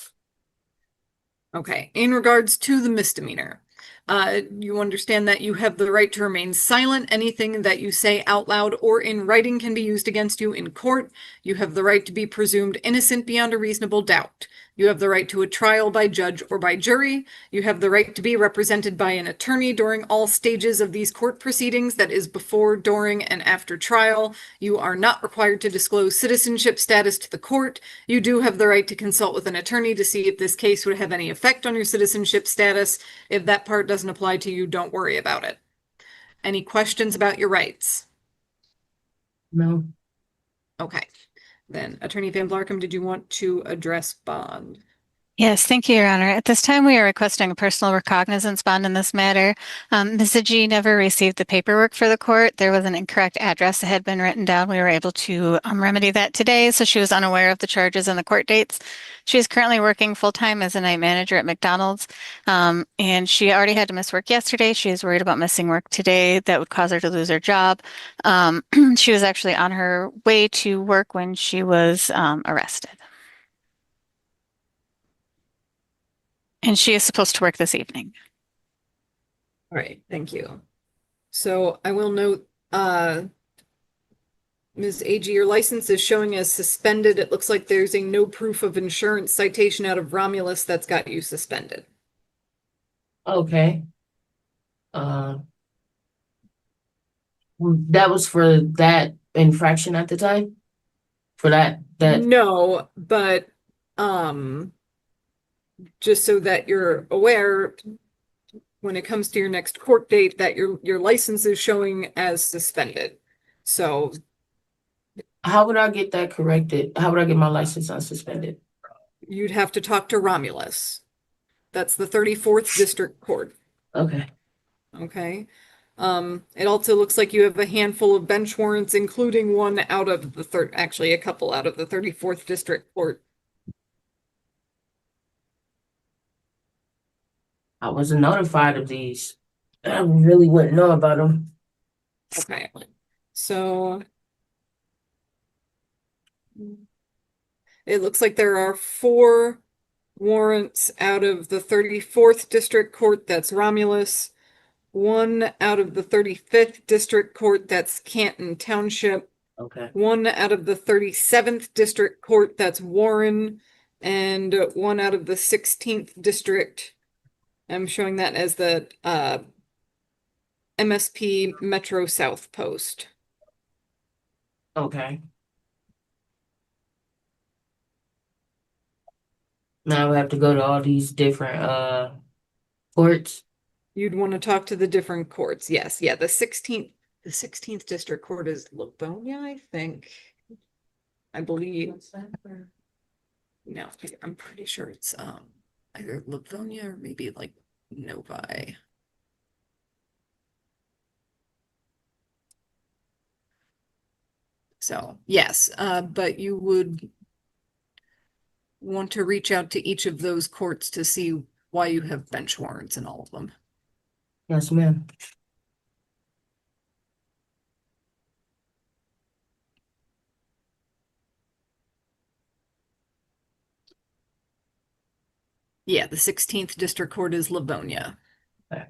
Speaker 5: okay, in regards to the misdemeanor, you understand that you have the right to remain silent. Anything that you say out loud or in writing can be used against you in court. You have the right to be presumed innocent beyond a reasonable doubt. You have the right to a trial by judge or by jury. You have the right to be represented by an attorney during all stages of these court proceedings, that is before, during, and after trial. You are not required to disclose citizenship status to the court. You do have the right to consult with an attorney to see if this case would have any effect on your citizenship status. If that part doesn't apply to you, don't worry about it. Any questions about your rights?
Speaker 3: No.
Speaker 5: Okay. Then, Attorney Van Blarkum, did you want to address bond?
Speaker 16: Yes, thank you, Your Honor. At this time, we are requesting a personal recognizance bond in this matter. Ms. Agee never received the paperwork for the court. There was an incorrect address that had been written down. We were able to remedy that today, so she was unaware of the charges and the court dates. She is currently working full-time as a night manager at McDonald's, and she already had to miss work yesterday. She is worried about missing work today. That would cause her to lose her job. She was actually on her way to work when she was arrested. And she is supposed to work this evening.
Speaker 5: All right, thank you. So I will note, Ms. AG, your license is showing as suspended. It looks like there's a no proof of insurance citation out of Romulus that's got you suspended.
Speaker 3: Okay. That was for that infraction at the time? For that.
Speaker 5: No, but just so that you're aware, when it comes to your next court date, that your license is showing as suspended. So
Speaker 3: How would I get that corrected? How would I get my license unsuspended?
Speaker 5: you'd have to talk to Romulus. That's the 34th District Court.
Speaker 3: Okay.
Speaker 5: Okay. It also looks like you have a handful of bench warrants, including one out of the actually a couple out of the 34th District Court.
Speaker 3: I wasn't notified of these. I really wouldn't know about them.
Speaker 5: Okay. So it looks like there are 4 warrants out of the 34th District Court, that's Romulus. 1 out of the 35th District Court, that's Canton Township.
Speaker 3: Okay.
Speaker 5: 1 out of the 37th District Court, that's Warren. And 1 out of the 16th District. I'm showing that as the MSP Metro South Post.
Speaker 3: Okay. Now we have to go to all these different courts.
Speaker 5: You'd want to talk to the different courts. Yes. Yeah. The 16th District Court is Livonia, I think. I believe. No, I'm pretty sure it's either Livonia or maybe like Novi. So yes, but you would want to reach out to each of those courts to see why you have bench warrants in all of them.
Speaker 3: Yes, ma'am.
Speaker 5: Yeah, the 16th District Court is Livonia.
Speaker 3: Okay.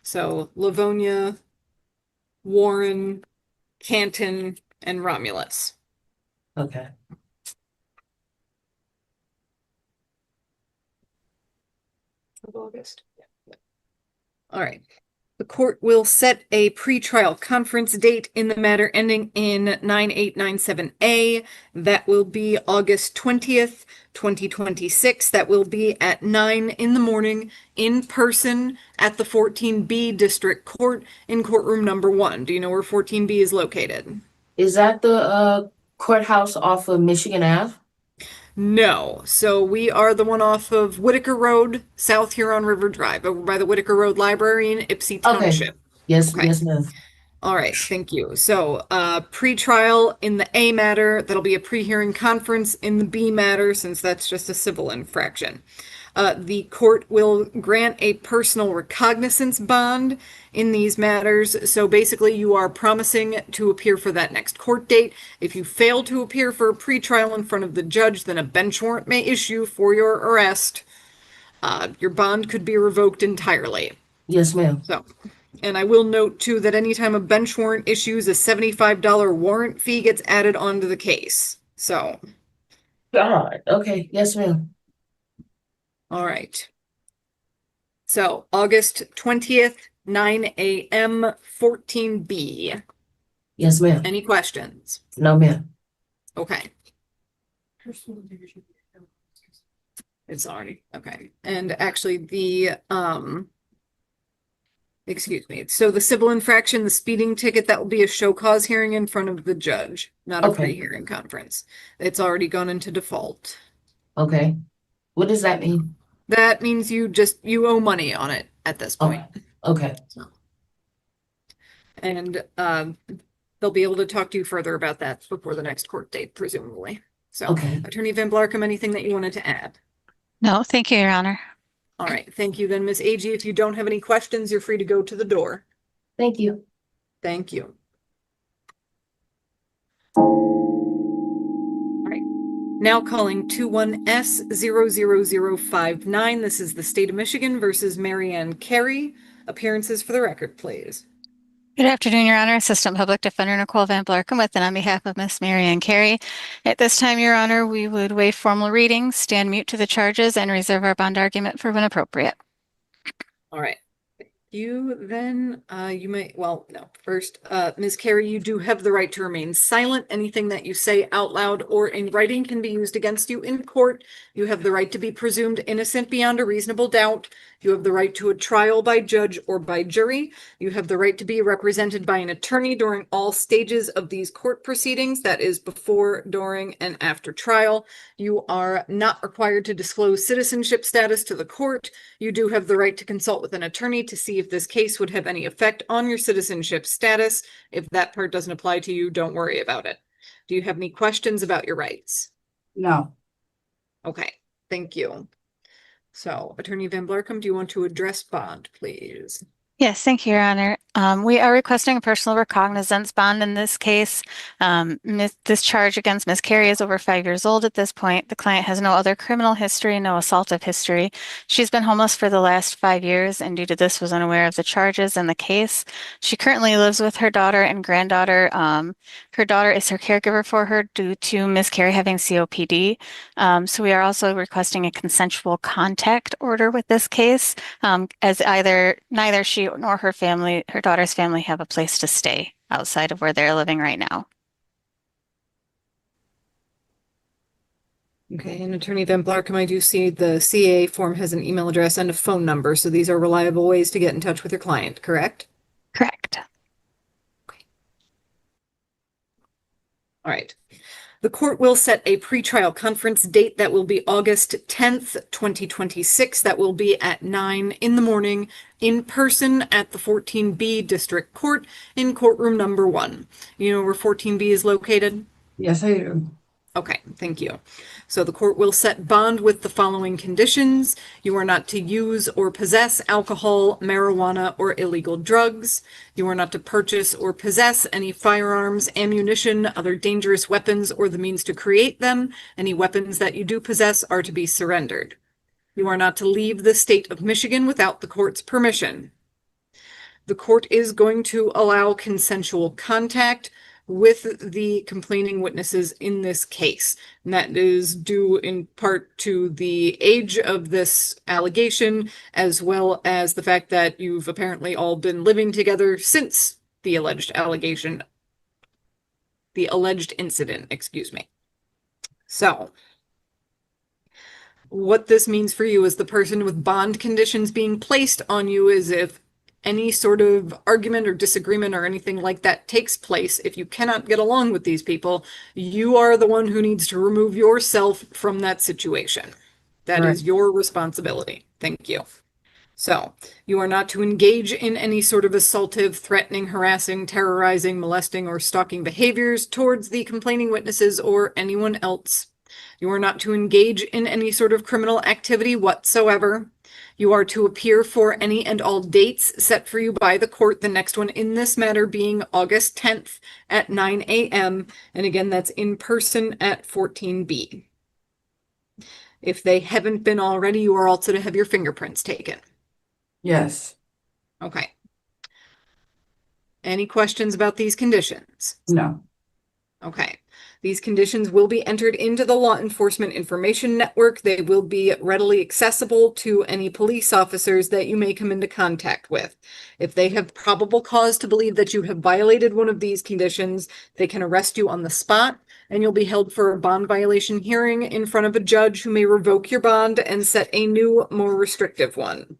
Speaker 5: So Livonia, Warren, Canton, and Romulus.
Speaker 3: Okay.
Speaker 5: Of August. Yeah. All right. The court will set a pretrial conference date in the matter ending in 9897A. That will be August 20th, 2026. That will be at 9 in the morning in person at the 14B District Court in courtroom number 1. Do you know where 14B is located?
Speaker 3: Is that the courthouse off of Michigan Ave?
Speaker 5: No. So we are the one off of Whitaker Road, South Huron River Drive, over by the Whitaker Road Library in Ypsi Township.
Speaker 3: Okay. Yes,
Speaker 5: Okay.
Speaker 3: yes, ma'am.
Speaker 5: All right, thank you. So, pre-trial in the A matter, that'll be a pre-hearing conference in the B matter, since that's just a civil infraction. The court will grant a personal recognizance bond in these matters. So basically, you are promising to appear for that next court date. If you fail to appear for a pre-trial in front of the judge, then a bench warrant may issue for your arrest. Your bond could be revoked entirely.
Speaker 3: Yes, ma'am.
Speaker 5: So, and I will note too that anytime a bench warrant issues, a $75 warrant fee gets added onto the case. So,
Speaker 3: God. Okay. Yes, ma'am.
Speaker 5: all right. So August 20th, 9 a.m., 14B.
Speaker 3: Yes, ma'am.
Speaker 5: Any questions?
Speaker 3: No, ma'am.
Speaker 5: Okay. It's already, okay. And actually the, excuse me. So the civil infraction, the speeding ticket, that will be a show cause hearing in front of the judge, not a
Speaker 3: Okay.
Speaker 5: pre-hearing conference. It's already gone into default.
Speaker 3: Okay. What does that mean?
Speaker 5: That means you owe money on it at this point.
Speaker 3: Okay.
Speaker 5: And they'll be able to talk to you further about that before the next court date, presumably. So,
Speaker 3: Okay.
Speaker 5: Attorney Van Blarkum, anything that you wanted to add?
Speaker 16: No, thank you, Your Honor.
Speaker 5: All right, thank you then, Ms. Agee. If you don't have any questions, you're free to go to the door.
Speaker 3: Thank you.
Speaker 5: Thank you. All right. Now calling 21S00059. This is the state of Michigan versus Marianne Carey. Appearances for the record, please.
Speaker 16: Good afternoon, Your Honor. Assistant Public Defender Nicole Van Blarkum with and on behalf of Miss Marianne Carey. At this time, Your Honor, we would waive formal readings, stand mute to the charges, and reserve our bond argument for when appropriate.
Speaker 5: All right. You then, you may, well, no, first, Ms. Carey, you do have the right to remain silent. Anything that you say out loud or in writing can be used against you in court. You have the right to be presumed innocent beyond a reasonable doubt. You have the right to a trial by judge or by jury. You have the right to be represented by an attorney during all stages of these court proceedings, that is before, during, and after trial. You are not required to disclose citizenship status to the court. You do have the right to consult with an attorney to see if this case would have any effect on your citizenship status. If that part doesn't apply to you, don't worry about it. Do you have any questions about your rights?
Speaker 10: No.
Speaker 5: Okay, thank you. So, Attorney Van Blarkum, do you want to address bond, please?
Speaker 16: Yes, thank you, Your Honor. We are requesting a personal recognizance bond in this case. This charge against Ms. Carey is over 5 years old at this point. The client has no other criminal history, no assaultive history. She's been homeless for the last 5 years and due to this was unaware of the charges in the case. She currently lives with her daughter and granddaughter. Her daughter is her caregiver for her due to Ms. Carey having COPD. So we are also requesting a consensual contact order with this case, as neither she nor her family, her daughter's family, have a place to stay outside of where they're living right now.
Speaker 5: Okay, and Attorney Van Blarkum, I do see the CA form has an email address and a phone number, so these are reliable ways to get in touch with your client, correct?
Speaker 16: Correct.
Speaker 5: Okay. All right. The court will set a pretrial conference date that will be August 10th, 2026. That will be at 9 in the morning in person at the 14B District Court in courtroom number 1. You know where 14B is located?
Speaker 10: Yes, I do.
Speaker 5: Okay, thank you. So the court will set bond with the following conditions. You are not to use or possess alcohol, marijuana, or illegal drugs. You are not to purchase or possess any firearms, ammunition, other dangerous weapons, or the means to create them. Any weapons that you do possess are to be surrendered. You are not to leave the state of Michigan without the court's permission. The court is going to allow consensual contact with the complaining witnesses in this case. And that is due in part to the age of this allegation, as well as the fact that you've apparently all been living together since the alleged incident, excuse me. So, what this means for you is the person with bond conditions being placed on you is if any sort of argument or disagreement or anything like that takes place, if you cannot get along with these people, you are the one who needs to remove yourself from that situation. That is your responsibility. Thank you. So, you are not to engage in any sort of assaultive, threatening, harassing, terrorizing, molesting, or stalking behaviors towards the complaining witnesses or anyone else. You are not to engage in any sort of criminal activity whatsoever. You are to appear for any and all dates set for you by the court, the next one in this matter being August 10th at 9 a.m. And again, that's in person at 14B. If they haven't been already, you are also to have your fingerprints taken.
Speaker 10: Yes.
Speaker 5: Okay. Any questions about these conditions?
Speaker 10: No.
Speaker 5: Okay. These conditions will be entered into the Law Enforcement Information Network. They will be readily accessible to any police officers that you may come into contact with. If they have probable cause to believe that you have violated one of these conditions, they can arrest you on the spot, and you'll be held for a bond violation hearing in front of a judge who may revoke your bond and set a new, more restrictive one.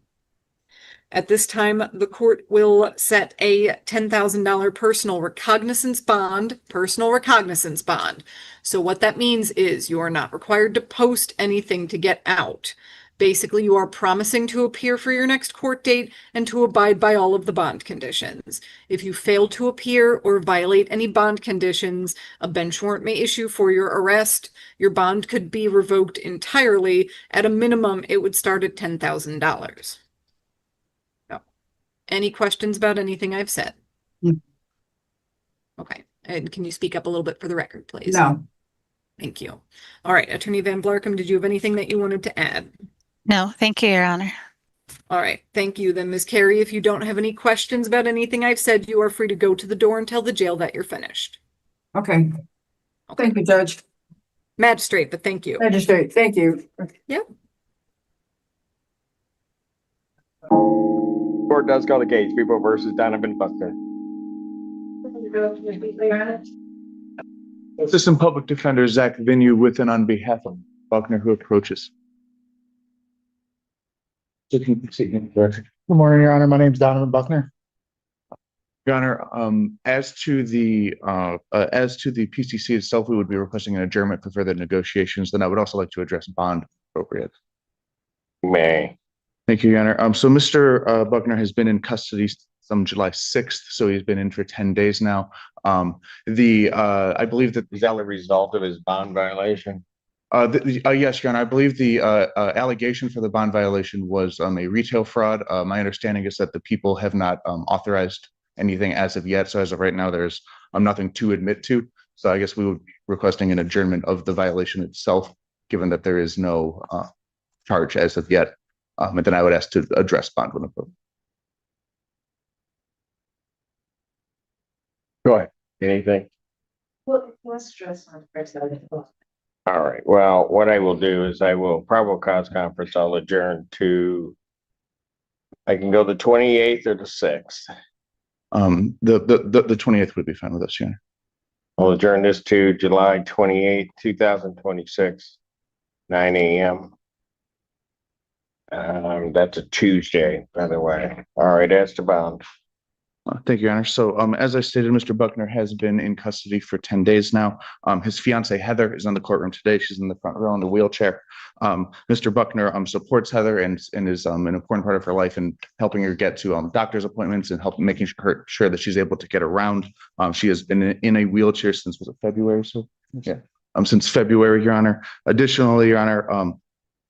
Speaker 5: At this time, the court will set a $10,000 personal recognizance bond. So what that means is you are not required to post anything to get out. Basically, you are promising to appear for your next court date and to abide by all of the bond conditions. If you fail to appear or violate any bond conditions, a bench warrant may issue for your arrest. Your bond could be revoked entirely. At a minimum, it would start at $10,000. Any questions about anything I've said?
Speaker 10: Mm.
Speaker 5: Okay. And can you speak up a little bit for the record, please?
Speaker 10: No.
Speaker 5: Thank you. All right, Attorney Van Blarkum, did you have anything that you wanted to add?
Speaker 16: No, thank you, Your Honor.
Speaker 5: All right, thank you. Then, Ms. Carey, if you don't have any questions about anything I've said, you are free to go to the door and tell the jail that you're finished.
Speaker 17: Okay. Thank you, Judge.
Speaker 5: Magistrate, but thank you.
Speaker 17: Magistrate, thank you.
Speaker 5: Yep.
Speaker 18: Court does call the case, People versus Donovan Buckner.
Speaker 19: Assistant Public Defender Zach Vinue with and on behalf of Buckner, who approaches.
Speaker 20: Good morning, Your Honor. My name is Donovan Buckner.
Speaker 19: Your Honor, as to the PCC itself, we would be requesting an adjournment for further negotiations. Then I would also like to address bond appropriate.
Speaker 18: May.
Speaker 19: Thank you, Your Honor. So Mr. Buckner has been in custody from July 6th, so he's been in for 10 days now. I believe that
Speaker 18: is that the result of his bond violation?
Speaker 19: Yes, Your Honor. I believe the allegation for the bond violation was a retail fraud. My understanding is that the people have not authorized anything as of yet. So as of right now, there's nothing to admit to. So I guess we would be requesting an adjournment of the violation itself, given that there is no charge as of yet. And then I would ask to address bond when approved.
Speaker 18: Go ahead. Anything?
Speaker 3: Well, let's address on first.
Speaker 18: All right. Well, what I will do is I will probable cause conference. I'll adjourn to. I can go the 28th or the 6th.
Speaker 19: The 28th would be fine with us, Your Honor.
Speaker 18: I'll adjourn this to July 28th, 2026, 9 a.m. That's a Tuesday, by the way. All right, as to bond.
Speaker 19: Thank you, Your Honor. So as I stated, Mr. Buckner has been in custody for 10 days now. His fiancee, Heather, is in the courtroom today. She's in the front row in the wheelchair. Mr. Buckner supports Heather and is an important part of her life in helping her get to doctor's appointments and making sure that she's able to get around. She has been in a wheelchair since, was it February? So yeah, since February, Your Honor. Additionally, Your Honor,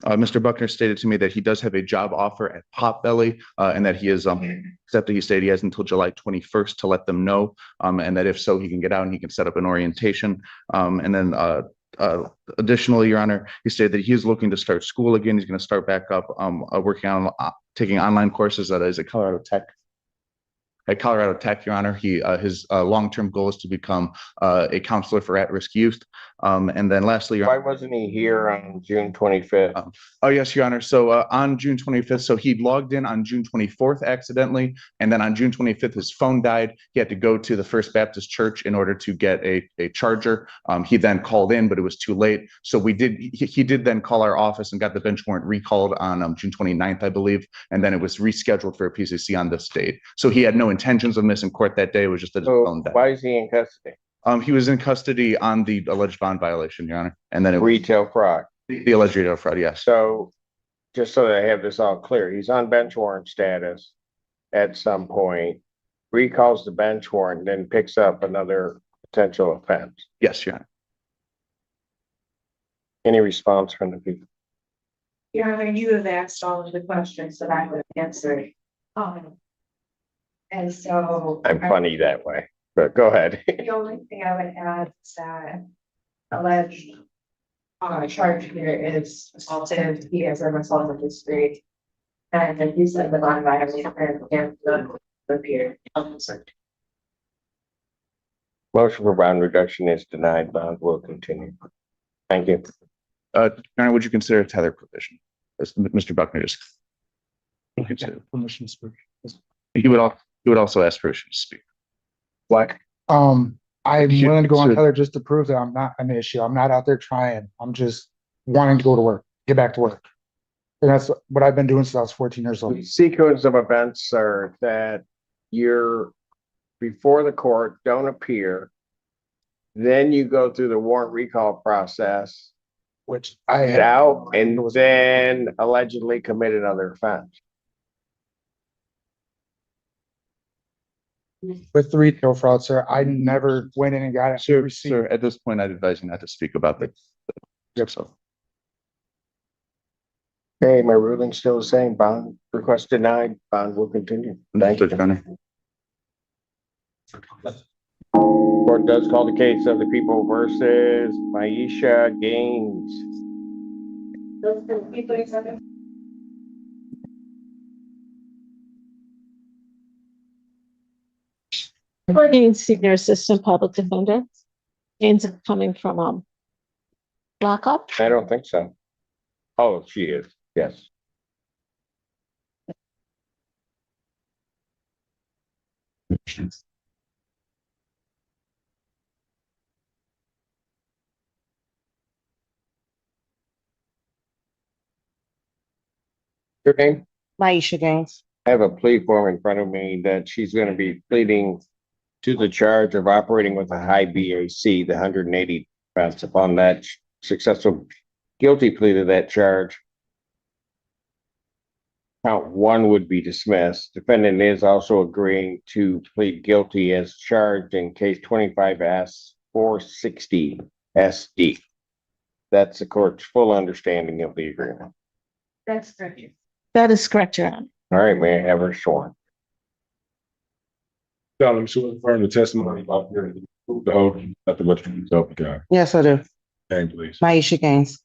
Speaker 19: Mr. Buckner stated to me that he does have a job offer at Potbelly and that he is accepted. He stated he has until July 21st to let them know, and that if so, he can get out and he can set up an orientation. And then additionally, Your Honor, he stated that he is looking to start school again. He's going to start back up working on taking online courses at Colorado Tech. At Colorado Tech, Your Honor, his long-term goal is to become a counselor for at-risk youth. And then lastly,
Speaker 18: why wasn't he here on June 25th?
Speaker 19: Oh, yes, Your Honor. So on June 25th, so he logged in on June 24th accidentally. And then on June 25th, his phone died. He had to go to the First Baptist Church in order to get a charger. He then called in, but it was too late. So he did then call our office and got the bench warrant recalled on June 29th, I believe. And then it was rescheduled for a PCC on this date. So he had no intentions of missing court that day. It was just that his phone died.
Speaker 18: Why is he in custody?
Speaker 19: He was in custody on the alleged bond violation, Your Honor. And then
Speaker 18: retail fraud.
Speaker 19: The alleged retail fraud, yes.
Speaker 18: So just so that I have this all clear, he's on bench warrant status at some point, recalls the bench warrant, then picks up another potential offense.
Speaker 19: Yes, Your Honor.
Speaker 18: Any response from the people?
Speaker 3: Your Honor, you have asked all of the questions that I would have answered. And so
Speaker 18: I'm funny that way, but go ahead.
Speaker 3: the only thing I would add is that alleged charge here is assaultive. He has an assaultive history. And then he said the bond violation and the appear.
Speaker 18: Motion for bond reduction is denied. Bond will continue. Thank you.
Speaker 19: Your Honor, would you consider a tether provision? As Mr. Buckner just consider permission to speak. He would also ask permission to speak.
Speaker 18: What?
Speaker 20: I'm willing to go on tether just to prove that I'm not an issue. I'm not out there trying. I'm just wanting to go to work, get back to work. And that's what I've been doing since I was 14 years old.
Speaker 18: The sequence of events are that you're before the court, don't appear. Then you go through the warrant recall process,
Speaker 20: which I
Speaker 18: get out, and then allegedly commit another offense.
Speaker 20: With the retail fraud, sir, I never went in and got it.
Speaker 19: Sir, at this point, I'd advise you not to speak about the so.
Speaker 18: Okay, my ruling's still the same. Bond request denied. Bond will continue. Thank you. Court does call the case of the people versus Maisha Gaines.
Speaker 21: Courtney, Senior Assistant Public Defender. Jane's coming from lockup.
Speaker 18: I don't think so. Oh, she is, yes. Your name?
Speaker 3: Maisha Gaines.
Speaker 18: I have a plea form in front of me that she's gonna be pleading to the charge of operating with a high BAC, the 180 offense. Upon that successful guilty plea to that charge, count one would be dismissed. Defendant is also agreeing to plead guilty as charged in case 25S 460 SD. That's the court's full understanding of the agreement.
Speaker 21: That's correct. That is correct, Your Honor.
Speaker 18: All right, may I have her sworn?
Speaker 15: Solemnly swear to affirm the testimony about the whole, nothing but the truth, God.
Speaker 3: Yes, I do.
Speaker 15: Name, please.
Speaker 3: Maisha Gaines.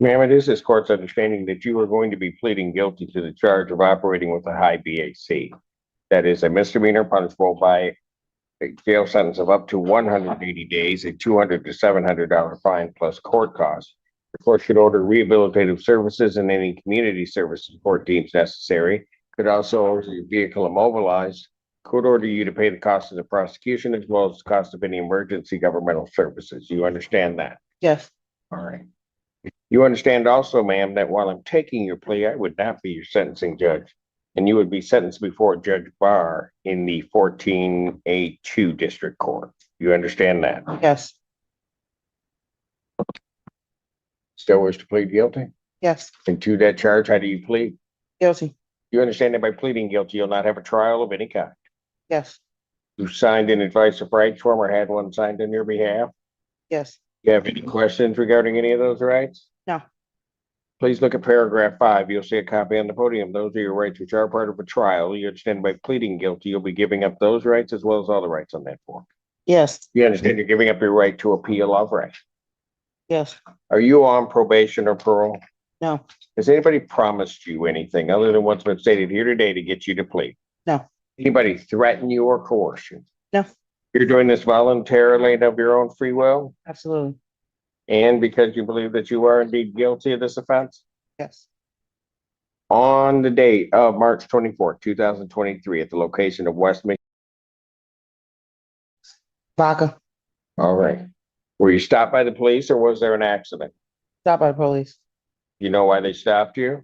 Speaker 18: Ma'am, it is this court's understanding that you are going to be pleading guilty to the charge of operating with a high BAC. That is a misdemeanor punishable by a jail sentence of up to 180 days, a $200 to $700 fine plus court costs. The court should order rehabilitative services and any community service the court deems necessary. Could also order your vehicle immobilized. Could order you to pay the cost of the prosecution as well as the cost of any emergency governmental services. You understand that?
Speaker 3: Yes.
Speaker 18: All right. You understand also, ma'am, that while I'm taking your plea, I would not be your sentencing judge, and you would be sentenced before Judge Barr in the 14A2 District Court. You understand that?
Speaker 3: Yes.
Speaker 18: Still wish to plead guilty?
Speaker 3: Yes.
Speaker 18: And to that charge, how do you plead?
Speaker 3: Guilty.
Speaker 18: You understand that by pleading guilty, you'll not have a trial of any kind?
Speaker 3: Yes.
Speaker 18: You signed an advice of rights form or had one signed on your behalf?
Speaker 3: Yes.
Speaker 18: You have any questions regarding any of those rights?
Speaker 3: No.
Speaker 18: Please look at paragraph 5. You'll see a copy on the podium. Those are your rights which are part of a trial. You understand by pleading guilty, you'll be giving up those rights as well as all the rights on that form.
Speaker 3: Yes.
Speaker 18: You understand you're giving up your right to appeal of right.
Speaker 3: Yes.
Speaker 18: Are you on probation or parole?
Speaker 3: No.
Speaker 18: Has anybody promised you anything other than what's been stated here today to get you to plead?
Speaker 3: No.
Speaker 18: Anybody threaten you or coerce you?
Speaker 3: No.
Speaker 18: You're doing this voluntarily and of your own free will?
Speaker 3: Absolutely.
Speaker 18: And because you believe that you are indeed guilty of this offense?
Speaker 3: Yes.
Speaker 18: On the date of March 24th, 2023, at the location of West Michigan.
Speaker 3: Vodka.
Speaker 18: All right. Were you stopped by the police or was there an accident?
Speaker 3: Stopped by the police.
Speaker 18: You know why they stopped you?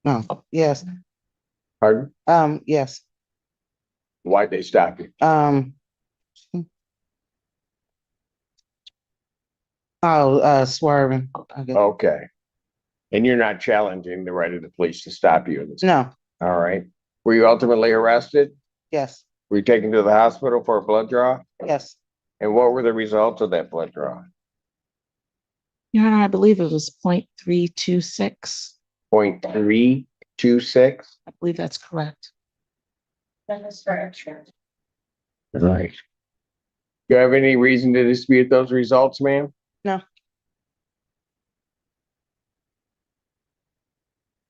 Speaker 3: No. Yes.
Speaker 18: Pardon?
Speaker 3: Yes.
Speaker 18: Why'd they stop you?
Speaker 3: Swerving. I guess.
Speaker 18: Okay. And you're not challenging the right of the police to stop you in this?
Speaker 3: No.
Speaker 18: All right. Were you ultimately arrested?
Speaker 3: Yes.
Speaker 18: Were you taken to the hospital for a blood draw?
Speaker 3: Yes.
Speaker 18: And what were the results of that blood draw?
Speaker 21: Your Honor, I believe it was 0.326.
Speaker 18: 0.326?
Speaker 21: I believe that's correct.
Speaker 11: That is correct.
Speaker 18: Right. Do you have any reason to dispute those results, ma'am?
Speaker 3: No.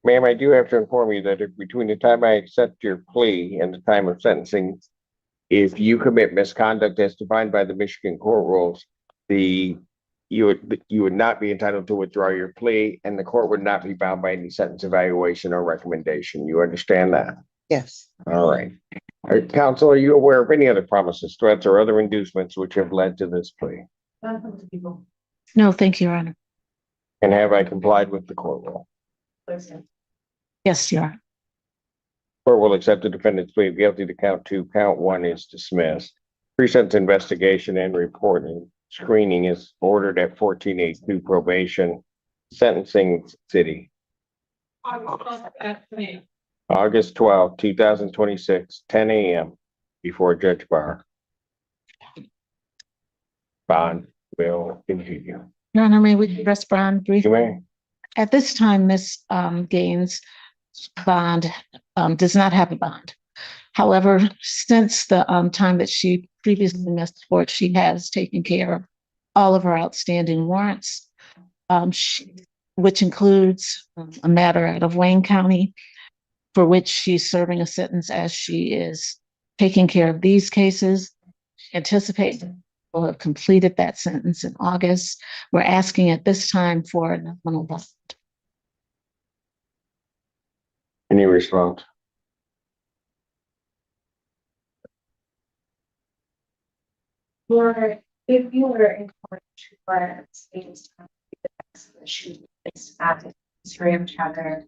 Speaker 18: Ma'am, I do have to inform you that between the time I accept your plea and the time of sentencing, if you commit misconduct as defined by the Michigan court rules, you would not be entitled to withdraw your plea, and the court would not be bound by any sentence evaluation or recommendation. You understand that?
Speaker 3: Yes.
Speaker 18: All right. Counsel, are you aware of any other promises, threats, or other inducements which have led to this plea?
Speaker 21: No, thank you, Your Honor.
Speaker 18: And have I complied with the court rule?
Speaker 21: Yes, Your Honor.
Speaker 18: Court will accept the defendant's plea of guilty to count 2. Count 1 is dismissed. Pre-sentence investigation and reporting screening is ordered at 14A2 probation. Sentencing city. August 12, 2026, 10 a.m. before Judge Barr. Bond will continue.
Speaker 21: Your Honor, may we address bond briefly?
Speaker 18: You may.
Speaker 21: At this time, Ms. Gaines' bond does not have a bond. However, since the time that she previously missed court, she has taken care of all of her outstanding warrants, which includes a matter out of Wayne County, for which she's serving a sentence as she is taking care of these cases. Anticipate will have completed that sentence in August. We're asking at this time for a nominal bond.
Speaker 18: Any response?
Speaker 11: Or if you were encouraged to let states the issue based on the history of Tether,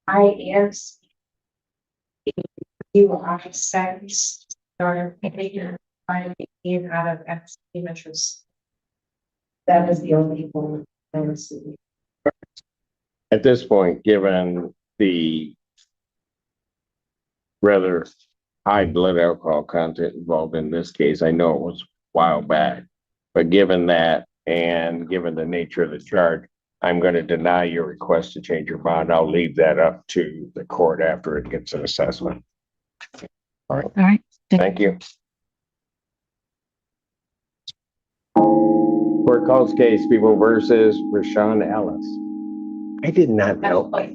Speaker 11: I am you are sense or figure by being out of extreme interest. That is the only one I receive.
Speaker 18: At this point, given the rather high blood alcohol content involved in this case, I know it was a while back, but given that and given the nature of the charge, I'm going to deny your request to change your bond. I'll leave that up to the court after it gets an assessment. All right.
Speaker 21: All right.
Speaker 18: Thank you. Court calls case People versus Rashawn Ellis. I did not know. I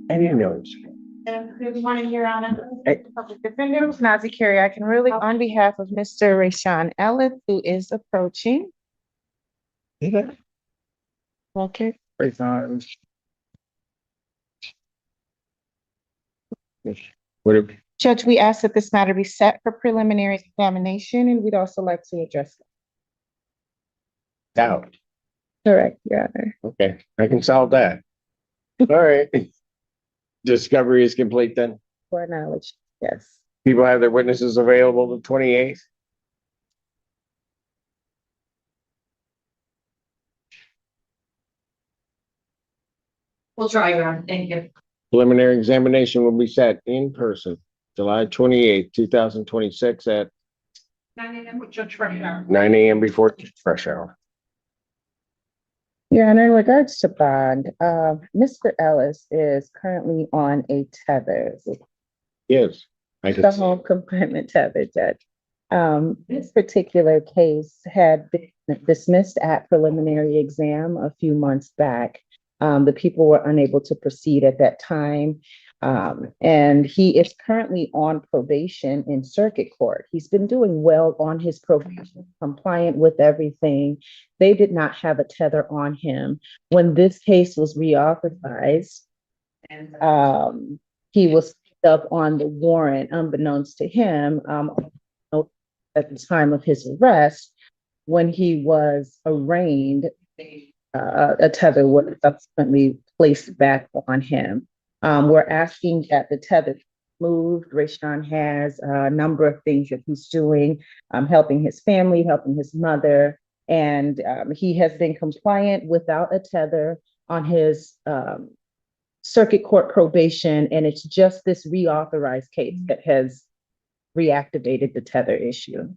Speaker 18: didn't know.
Speaker 11: Good morning, Your Honor.
Speaker 18: Hey.
Speaker 3: Public Defender Nazi Carey, I can really, on behalf of Mr. Rashawn Ellis, who is approaching. Okay. Judge, we ask that this matter be set for preliminary examination, and we'd also like to address it.
Speaker 18: Doubt.
Speaker 3: Correct, Your Honor.
Speaker 18: Okay, I can solve that. All right. Discovery is complete then?
Speaker 3: For knowledge, yes.
Speaker 18: People have their witnesses available the 28th?
Speaker 11: We'll try, Your Honor. Thank you.
Speaker 18: Preliminary examination will be set in person, July 28th, 2026 at
Speaker 11: 9 a.m. with Judge Fresh.
Speaker 18: 9 a.m. before fresh hour.
Speaker 3: Your Honor, in regards to bond, Mr. Ellis is currently on a tether.
Speaker 18: Yes. I
Speaker 3: The home confinement tether, Judge. This particular case had been dismissed at preliminary exam a few months back. The people were unable to proceed at that time. And he is currently on probation in circuit court. He's been doing well on his probation, compliant with everything. They did not have a tether on him. When this case was reauthorized, he was picked up on the warrant, unbeknownst to him, at the time of his arrest. When he was arraigned, a tether was subsequently placed back on him. We're asking that the tether be moved. Rashawn has a number of things that he's doing, helping his family, helping his mother, and he has been compliant without a tether on his circuit court probation, and it's just this reauthorized case that has reactivated the tether issue.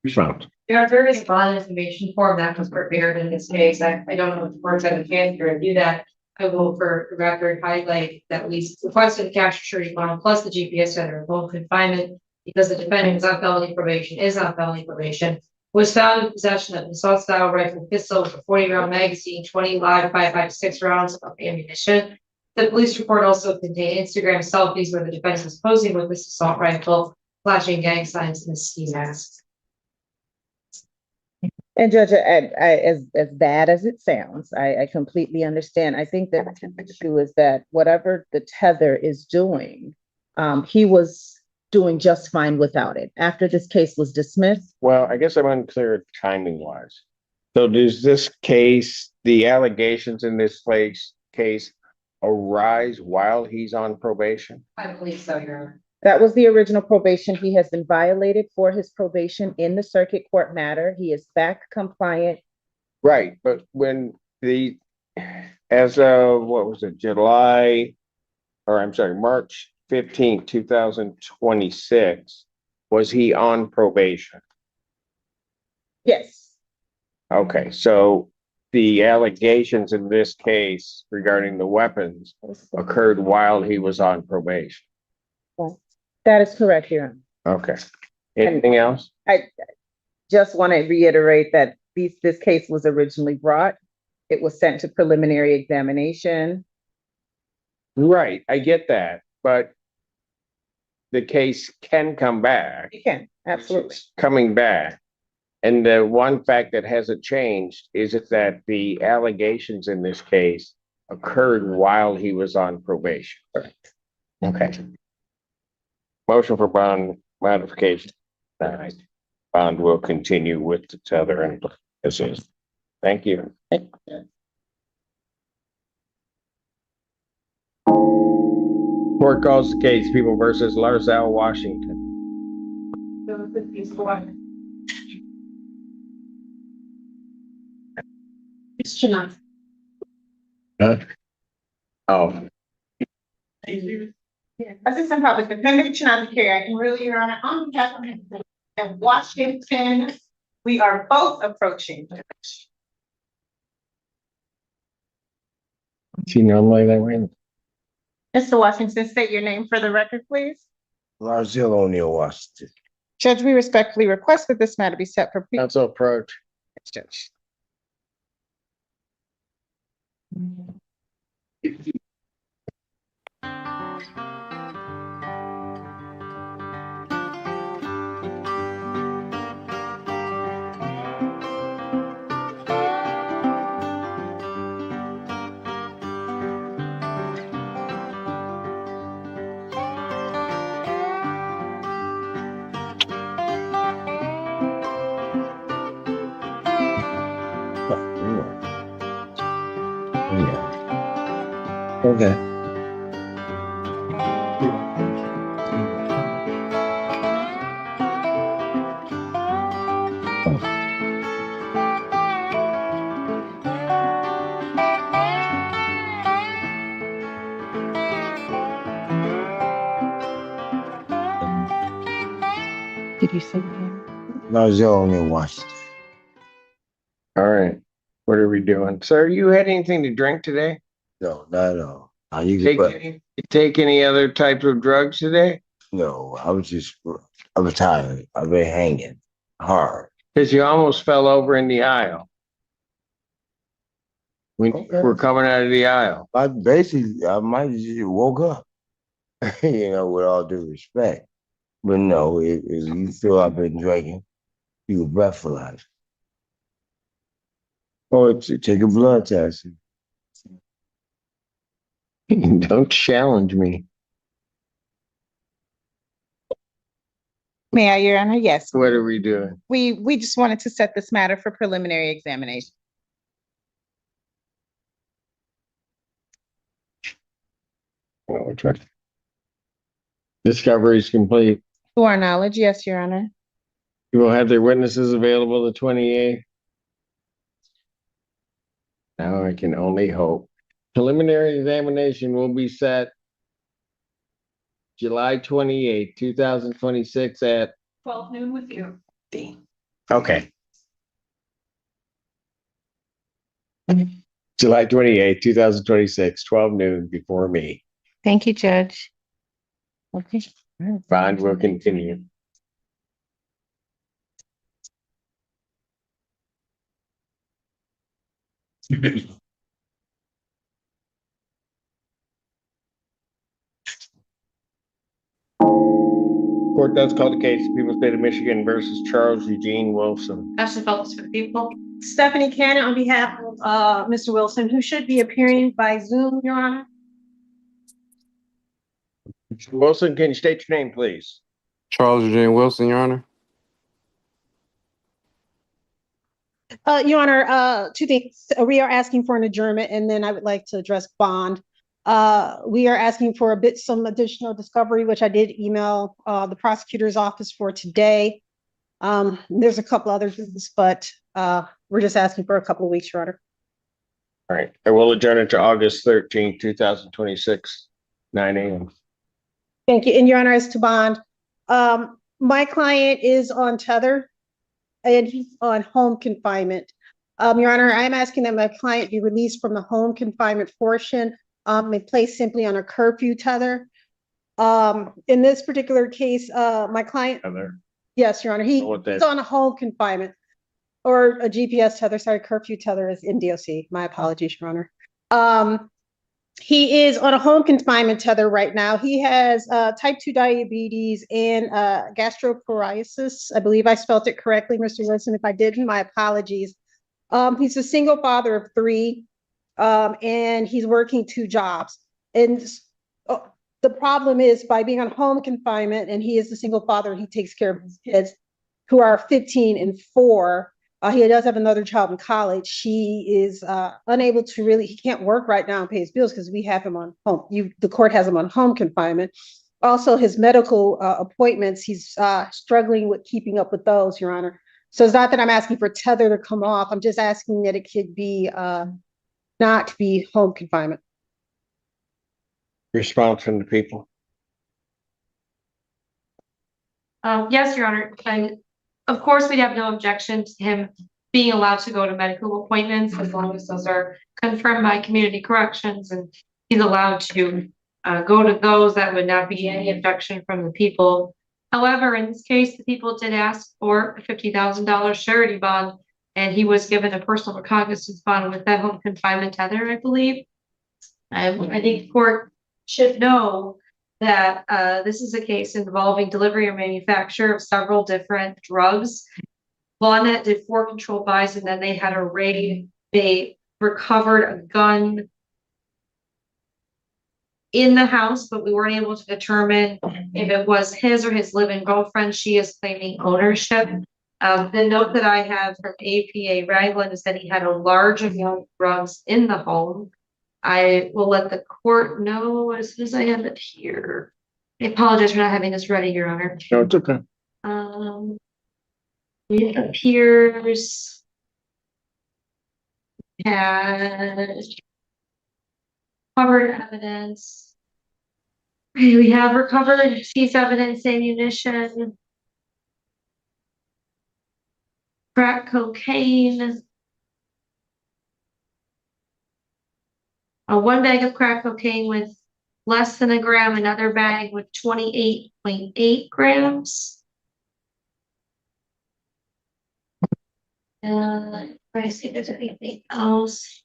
Speaker 18: Response.
Speaker 11: There are various bond information form that was prepared in this case. I don't know if the court's had a chance to review that. I will, for the record, highlight that we requested cash surety bond plus the GPS tether home confinement because the defendant is on felony probation, was found in possession of an assault style rifle pistol with a 40-round magazine, 20 live 5.56 rounds of ammunition. The police report also contained Instagram selfies where the defendant was posing with this assault rifle, flashing gang signs and a ski mask.
Speaker 3: And Judge, as bad as it sounds, I completely understand. I think that the issue is that whatever the tether is doing, he was doing just fine without it. After this case was dismissed.
Speaker 18: Well, I guess I'm unclear timing wise. So does this case, the allegations in this case arise while he's on probation?
Speaker 11: I believe so, Your Honor.
Speaker 3: That was the original probation. He has been violated for his probation in the circuit court matter. He is back compliant.
Speaker 18: Right, but when as of, what was it, March 15th, 2026, was he on probation?
Speaker 3: Yes.
Speaker 18: Okay, so the allegations in this case regarding the weapons occurred while he was on probation.
Speaker 1: That is correct, Your Honor.
Speaker 18: Okay. Anything else?
Speaker 1: I just want to reiterate that this case was originally brought. It was sent to preliminary examination.
Speaker 18: Right, I get that, but the case can come back.
Speaker 1: You can, absolutely.
Speaker 18: Coming back. And the one fact that hasn't changed is that the allegations in this case occurred while he was on probation. Okay. Motion for bond modification. Bond will continue with the Tether and this is. Thank you. Court calls the case People versus Larzell, Washington. Oh.
Speaker 22: Assistant Public Defender Chinati Carey, I can really, Your Honor, on behalf of Washington, we are both approaching.
Speaker 18: She normally that way.
Speaker 22: Mr. Washington, state your name for the record, please.
Speaker 23: Larzell O'Neill, Washington.
Speaker 22: Judge, we respectfully request that this matter be set for.
Speaker 18: Counsel approach.
Speaker 22: Judge.
Speaker 23: Okay.
Speaker 1: Did you say that?
Speaker 23: Larzell O'Neill, Washington.
Speaker 18: All right. What are we doing? Sir, you had anything to drink today?
Speaker 23: No, not at all. I usually
Speaker 18: Take any other type of drugs today?
Speaker 23: No, I was tired. I've been hanging hard.
Speaker 18: Because you almost fell over in the aisle. We're coming out of the aisle.
Speaker 23: I might have just woke up, with all due respect. But no, if you feel I've been drinking, you can breathalyze. Or take a blood test.
Speaker 18: Don't challenge me.
Speaker 22: May I, Your Honor? Yes.
Speaker 18: What are we doing?
Speaker 22: We just wanted to set this matter for preliminary examination.
Speaker 18: Discovery is complete.
Speaker 22: To our knowledge, yes, Your Honor.
Speaker 18: You will have their witnesses available the 28th. Now I can only hope. Preliminary examination will be set July 28th, 2026 at
Speaker 22: 12 noon with you.
Speaker 18: Okay. July 28th, 2026, 12 noon before me.
Speaker 1: Thank you, Judge. Okay.
Speaker 18: Bond will continue. Court does call the case of People State of Michigan versus Charles Eugene Wilson.
Speaker 11: Ashley Phelps for the people.
Speaker 22: Stephanie Cannon on behalf of Mr. Wilson, who should be appearing by Zoom, Your Honor.
Speaker 18: Mr. Wilson, can you state your name, please?
Speaker 24: Charles Eugene Wilson, Your Honor.
Speaker 22: Your Honor, two things. We are asking for an adjournment, and then I would like to address bond. We are asking for some additional discovery, which I did email the prosecutor's office for today. There's a couple other things, but we're just asking for a couple of weeks, Your Honor.
Speaker 18: All right, I will adjourn it to August 13th, 2026, 9 a.m.
Speaker 22: Thank you. And Your Honor, as to bond, my client is on Tether and he's on home confinement. Your Honor, I'm asking that my client be released from the home confinement portion, and placed simply on a curfew tether. In this particular case, my client,
Speaker 18: Heather.
Speaker 22: yes, Your Honor,
Speaker 18: So what that-
Speaker 22: he's on a home confinement or a GPS tether, sorry, curfew tether is in DOC. My apologies, Your Honor. He is on a home confinement tether right now. He has type 2 diabetes and gastroparesis. I believe I spelled it correctly, Mr. Wilson. If I didn't, my apologies. He's a single father of 3, and he's working 2 jobs. And the problem is by being on home confinement, and he is a single father, he takes care of his kids who are 15 and 4. He does have another child in college. He is unable to he can't work right now and pay his bills because we have him on the court has him on home confinement. Also, his medical appointments, he's struggling with keeping up with those, Your Honor. So it's not that I'm asking for tether to come off. I'm just asking that it could be not be home confinement.
Speaker 18: Response from the people.
Speaker 11: Yes, Your Honor. And of course, we'd have no objection to him being allowed to go to medical appointments as long as those are confirmed by community corrections and he's allowed to go to those. That would not be any objection from the people. However, in this case, the people did ask for a $50,000 surety bond, and he was given a personal recognizance bond with that home confinement tether, I believe. I think the court should know that this is a case involving delivery or manufacture of several different drugs. Lawnet did 4 controlled buys, and then they had a raid. They recovered a gun in the house, but we weren't able to determine if it was his or his live-in girlfriend. She is claiming ownership. The note that I have from APA Ragland is that he had a large amount of drugs in the home. I will let the court know as soon as I have it here. I apologize for not having this ready, Your Honor.
Speaker 18: No, it's okay.
Speaker 11: It appears has covered evidence. We have recovered seized evidence, ammunition, crack cocaine, one bag of crack cocaine with less than a gram, another bag with 28.8 grams. Try to see if there's anything else.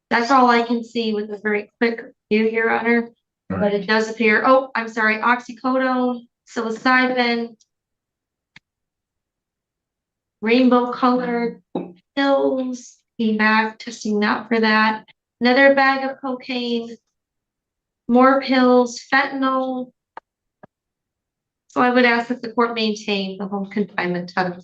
Speaker 11: That's all I can see with a very quick view, Your Honor. But it does appear, oh, I'm sorry, oxycodone, psilocybin, rainbow colored pills, came back testing that for that. Another bag of cocaine, more pills, fentanyl. So I would ask that the court maintain the home confinement tether.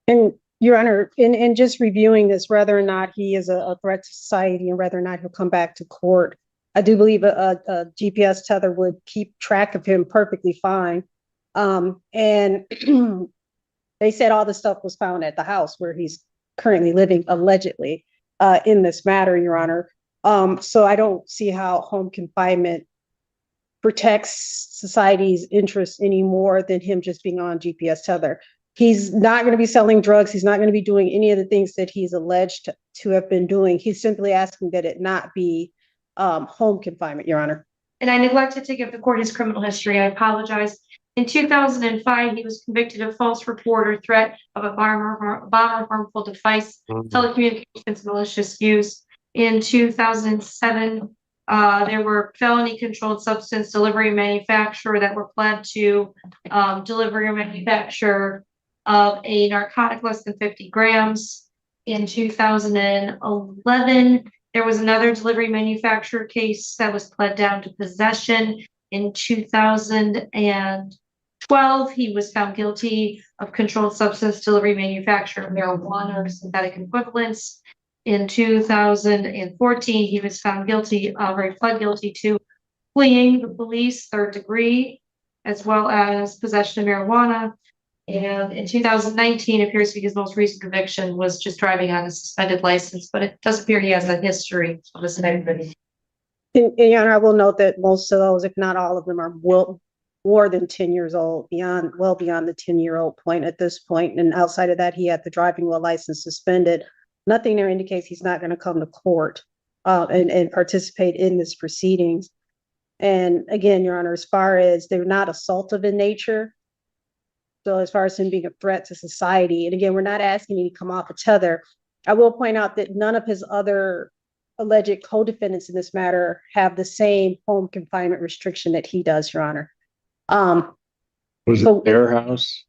Speaker 22: And Your Honor, in just reviewing this, whether or not he is a threat to society and whether or not he'll come back to court, I do believe a GPS tether would keep track of him perfectly fine. And they said all the stuff was found at the house where he's currently living, allegedly, in this matter, Your Honor. So I don't see how home confinement protects society's interests any more than him just being on GPS tether. He's not going to be selling drugs. He's not going to be doing any of the things that he's alleged to have been doing. He's simply asking that it not be home confinement, Your Honor.
Speaker 11: And I neglected to give the court his criminal history. I apologize. In 2005, he was convicted of false report or threat of a bomb or harmful device, telecommunications malicious use. In 2007, there were felony controlled substance delivery manufacturer that were pled to delivery or manufacture of a narcotic less than 50 grams. In 2011, there was another delivery manufacturer case that was pled down to possession. In 2012, he was found guilty of controlled substance delivery manufacture of marijuana or synthetic equivalents. In 2014, he was found guilty or pled guilty to fleeing the police, 3rd degree, as well as possession of marijuana. And in 2019, appears to be his most recent conviction was just driving on a suspended license, but it does appear he has a history of this activity.
Speaker 22: And Your Honor, I will note that most of those, if not all of them, are more than 10 years old, well beyond the 10-year-old point at this point. And outside of that, he had the driving while license suspended. Nothing there indicates he's not going to come to court and participate in this proceedings. And again, Your Honor, as far as they're not assaultive in nature, so as far as him being a threat to society, and again, we're not asking you to come off a tether. I will point out that none of his other alleged co-defendants in this matter have the same home confinement restriction that he does, Your Honor.
Speaker 18: Was
Speaker 22: so-
Speaker 18: it their house?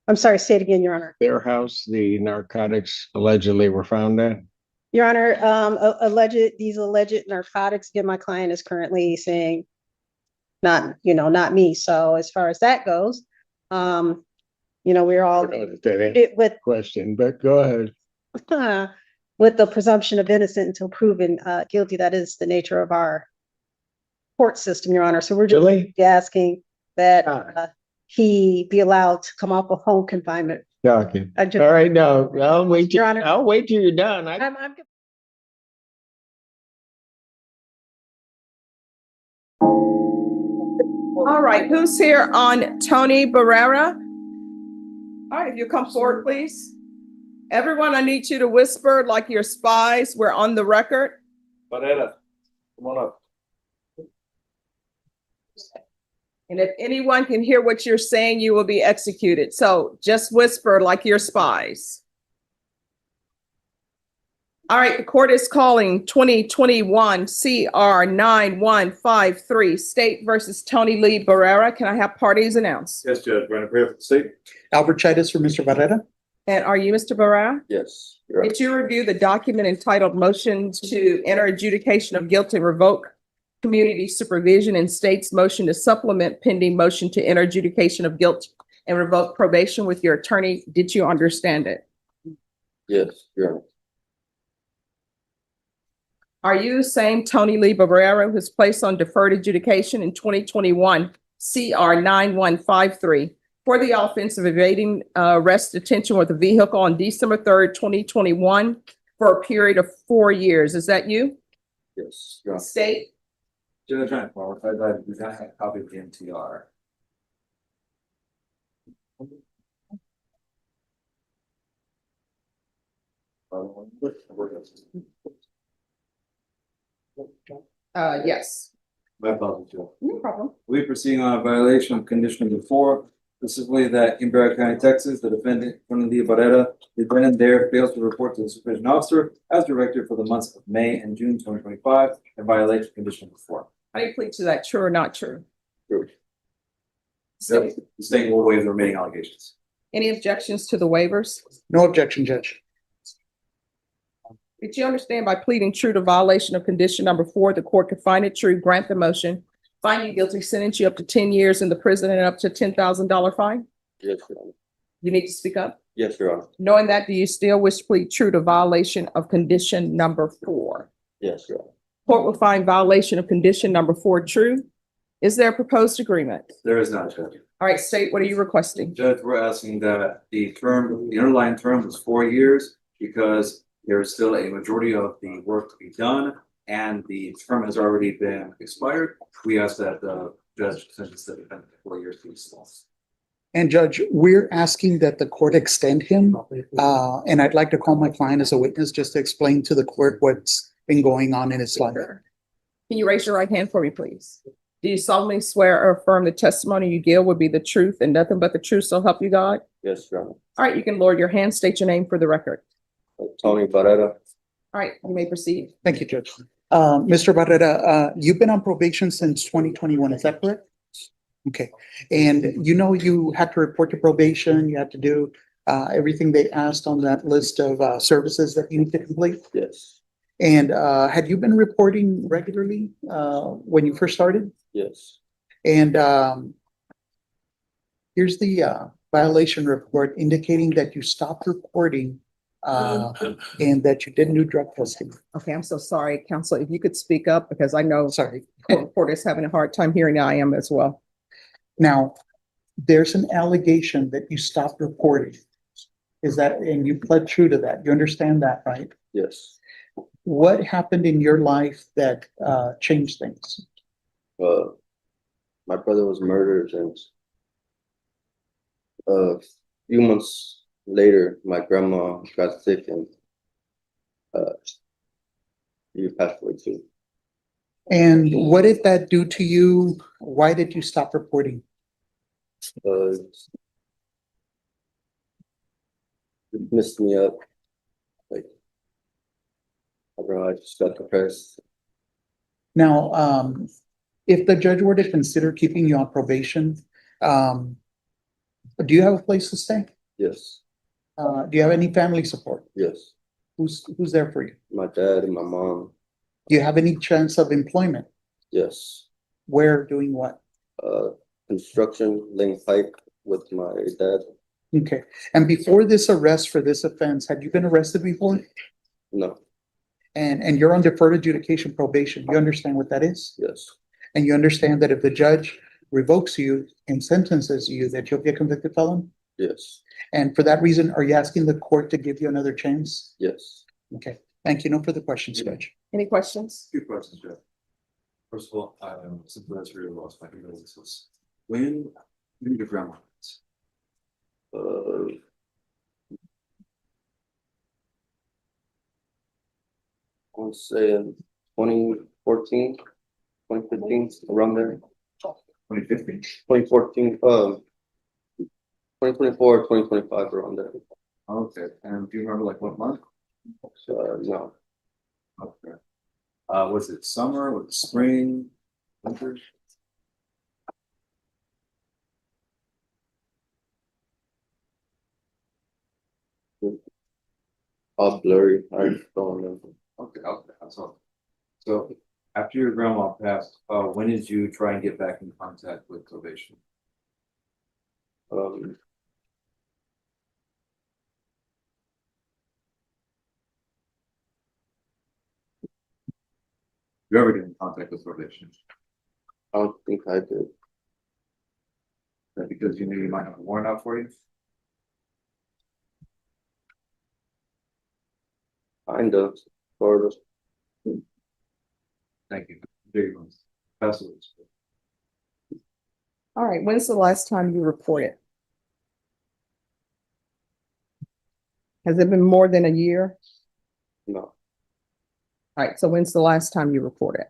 Speaker 22: I'm sorry, say it again, Your Honor.
Speaker 18: Their house, the narcotics allegedly were found at?
Speaker 22: Your Honor, these alleged narcotics, again, my client is currently saying, not me. So as far as that goes, we're all with
Speaker 18: question, but go ahead.
Speaker 22: with the presumption of innocent until proven guilty. That is the nature of our court system, Your Honor. So we're just asking that he be allowed to come off of home confinement.
Speaker 18: Okay. All right, no, I'll wait till,
Speaker 22: Your Honor.
Speaker 18: I'll wait till you're done.
Speaker 22: I'm
Speaker 2: All right, who's here on Tony Barrera? All right, if you come forward, please. Everyone, I need you to whisper like you're spies. We're on the record.
Speaker 4: Barrera, come on up.
Speaker 2: And if anyone can hear what you're saying, you will be executed. So just whisper like you're spies. All right, the court is calling 2021 CR 9153, State versus Tony Lee Barrera. Can I have parties announced?
Speaker 4: Yes, Judge. Brandon Prayer for the state.
Speaker 12: Albert Chidas for Mr. Barrera.
Speaker 2: And are you Mr. Barrera?
Speaker 4: Yes.
Speaker 2: Did you review the document entitled Motion to Enter Adjudication of Guilt and Revoke Community Supervision and State's motion to supplement pending motion to enter adjudication of guilt and revoke probation with your attorney? Did you understand it?
Speaker 4: Yes, Your Honor.
Speaker 2: Are you the same Tony Lee Barrera who was placed on deferred adjudication in 2021 CR 9153 for the offense of evading arrest detention with a vehicle on December 3rd, 2021 for a period of 4 years? Is that you?
Speaker 4: Yes, Your Honor.
Speaker 2: State?
Speaker 4: Judge, I'm qualified. I do not have a copy of the MTR.
Speaker 2: Yes.
Speaker 4: My apologies, Judge.
Speaker 2: No problem.
Speaker 4: We proceeding on a violation of condition number 4, specifically that in Broward County, Texas, the defendant, Tony Lee Barrera, the defendant there fails to report to the supervision officer as directed for the months of May and June 2025 in violation of condition number 4.
Speaker 2: How do you plead to that? True or not true?
Speaker 4: True. The state will waive the remaining allegations.
Speaker 2: Any objections to the waivers?
Speaker 12: No objection, Judge.
Speaker 2: Did you understand by pleading true to violation of condition number 4, the court could find it true, grant the motion, find you guilty, sentence you up to 10 years in the prison and up to $10,000 fine?
Speaker 4: Yes, Your Honor.
Speaker 2: You need to speak up.
Speaker 4: Yes, Your Honor.
Speaker 2: Knowing that, do you still wish to plead true to violation of condition number 4?
Speaker 4: Yes, Your Honor.
Speaker 2: Court will find violation of condition number 4 true. Is there a proposed agreement?
Speaker 4: There is not, Judge.
Speaker 2: All right, state, what are you requesting?
Speaker 4: Judge, we're asking that the underlying term was 4 years because there is still a majority of the work to be done and the term has already been expired. We ask that the judge sentence the defendant to 4 years to be small.
Speaker 12: And Judge, we're asking that the court extend him. And I'd like to call my client as a witness just to explain to the court what's been going on in his life.
Speaker 2: Can you raise your right hand for me, please? Do you solemnly swear or affirm the testimony you give will be the truth and nothing but the truth, so help you God?
Speaker 4: Yes, Your Honor.
Speaker 2: All right, you can lower your hand, state your name for the record.
Speaker 4: Tony Barrera.
Speaker 2: All right, you may proceed.
Speaker 12: Thank you, Judge. Mr. Barrera, you've been on probation since 2021, is that correct? Okay, and you had to report to probation, you had to do everything they asked on that list of services that you need to complete?
Speaker 4: Yes.
Speaker 12: And had you been reporting regularly when you first started?
Speaker 4: Yes.
Speaker 12: And here's the violation report indicating that you stopped reporting and that you didn't do drug testing.
Speaker 2: Okay, I'm so sorry, counsel. If you could speak up because I know
Speaker 12: Sorry.
Speaker 2: the reporter is having a hard time hearing. I am as well.
Speaker 12: Now, there's an allegation that you stopped reporting. Is that, and you pled true to that? You understand that, right?
Speaker 4: Yes.
Speaker 12: What happened in your life that changed things?
Speaker 6: my brother was murdered, and a few months later, my grandma got sick and he passed away too.
Speaker 7: And what did that do to you? Why did you stop reporting?
Speaker 6: It messed me up. Like, I don't know, I just got depressed.
Speaker 7: Now, if the judge were to consider keeping you on probation, do you have a place to stay?
Speaker 6: Yes,
Speaker 7: Do you have any family support?
Speaker 6: yes.
Speaker 7: Who's there for you?
Speaker 6: My dad and my mom.
Speaker 7: Do you have any chance of employment?
Speaker 6: Yes.
Speaker 7: Where, doing what?
Speaker 6: Construction, laying pipe with my dad.
Speaker 7: Okay. And before this arrest for this offense, had you been arrested before?
Speaker 6: No.
Speaker 7: And you're on deferred adjudication probation. You understand what that is?
Speaker 6: Yes.
Speaker 7: And you understand that if the judge revokes you and sentences you, that you'll be a convicted felon?
Speaker 6: Yes.
Speaker 7: And for that reason, are you asking the court to give you another chance?
Speaker 6: Yes.
Speaker 7: Okay, thank you. No further questions, Judge.
Speaker 2: Any questions?
Speaker 4: Two questions, Jeff. First of all, simple answer your loss, my condolences. When did your grandma?
Speaker 6: I would say in 2014, 2015, around there.
Speaker 4: 2015?
Speaker 6: 2014, 2024, 2025, around there.
Speaker 4: Okay, and do you remember like what month?
Speaker 6: No.
Speaker 4: Okay. Was it summer, was it spring, winter?
Speaker 6: All blurry, I don't remember.
Speaker 4: Okay, that's all. So after your grandma passed, when did you try and get back in contact with probation? You ever get in contact with probation?
Speaker 6: I don't think I did.
Speaker 4: Is that because you knew you might have a warrant out for you?
Speaker 6: Kind of, sort of.
Speaker 4: Thank you. There you go. Pass it.
Speaker 2: All right, when's the last time you reported? Has it been more than a year?
Speaker 6: No.
Speaker 2: All right, so when's the last time you reported?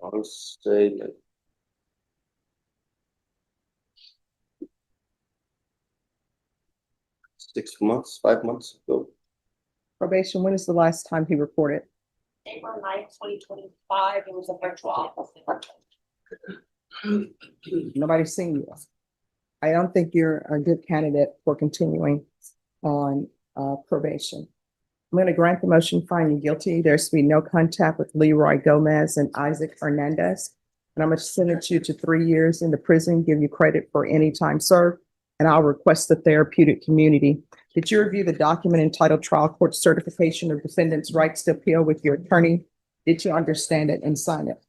Speaker 6: I would say like 6 months, 5 months ago.
Speaker 2: Probation, when is the last time he reported?
Speaker 8: April 9th, 2025, it was a virtual office.
Speaker 2: Nobody's seen you. I don't think you're a good candidate for continuing on probation. I'm going to grant the motion, find you guilty. There's to be no contact with Leroy Gomez and Isaac Hernandez. And I'm going to sentence you to 3 years in the prison, give you credit for any time served, and I'll request the therapeutic community. Did you review the document entitled Trial Court Certification of Defendants' Rights to Appeal with your attorney? Did you understand it and sign it?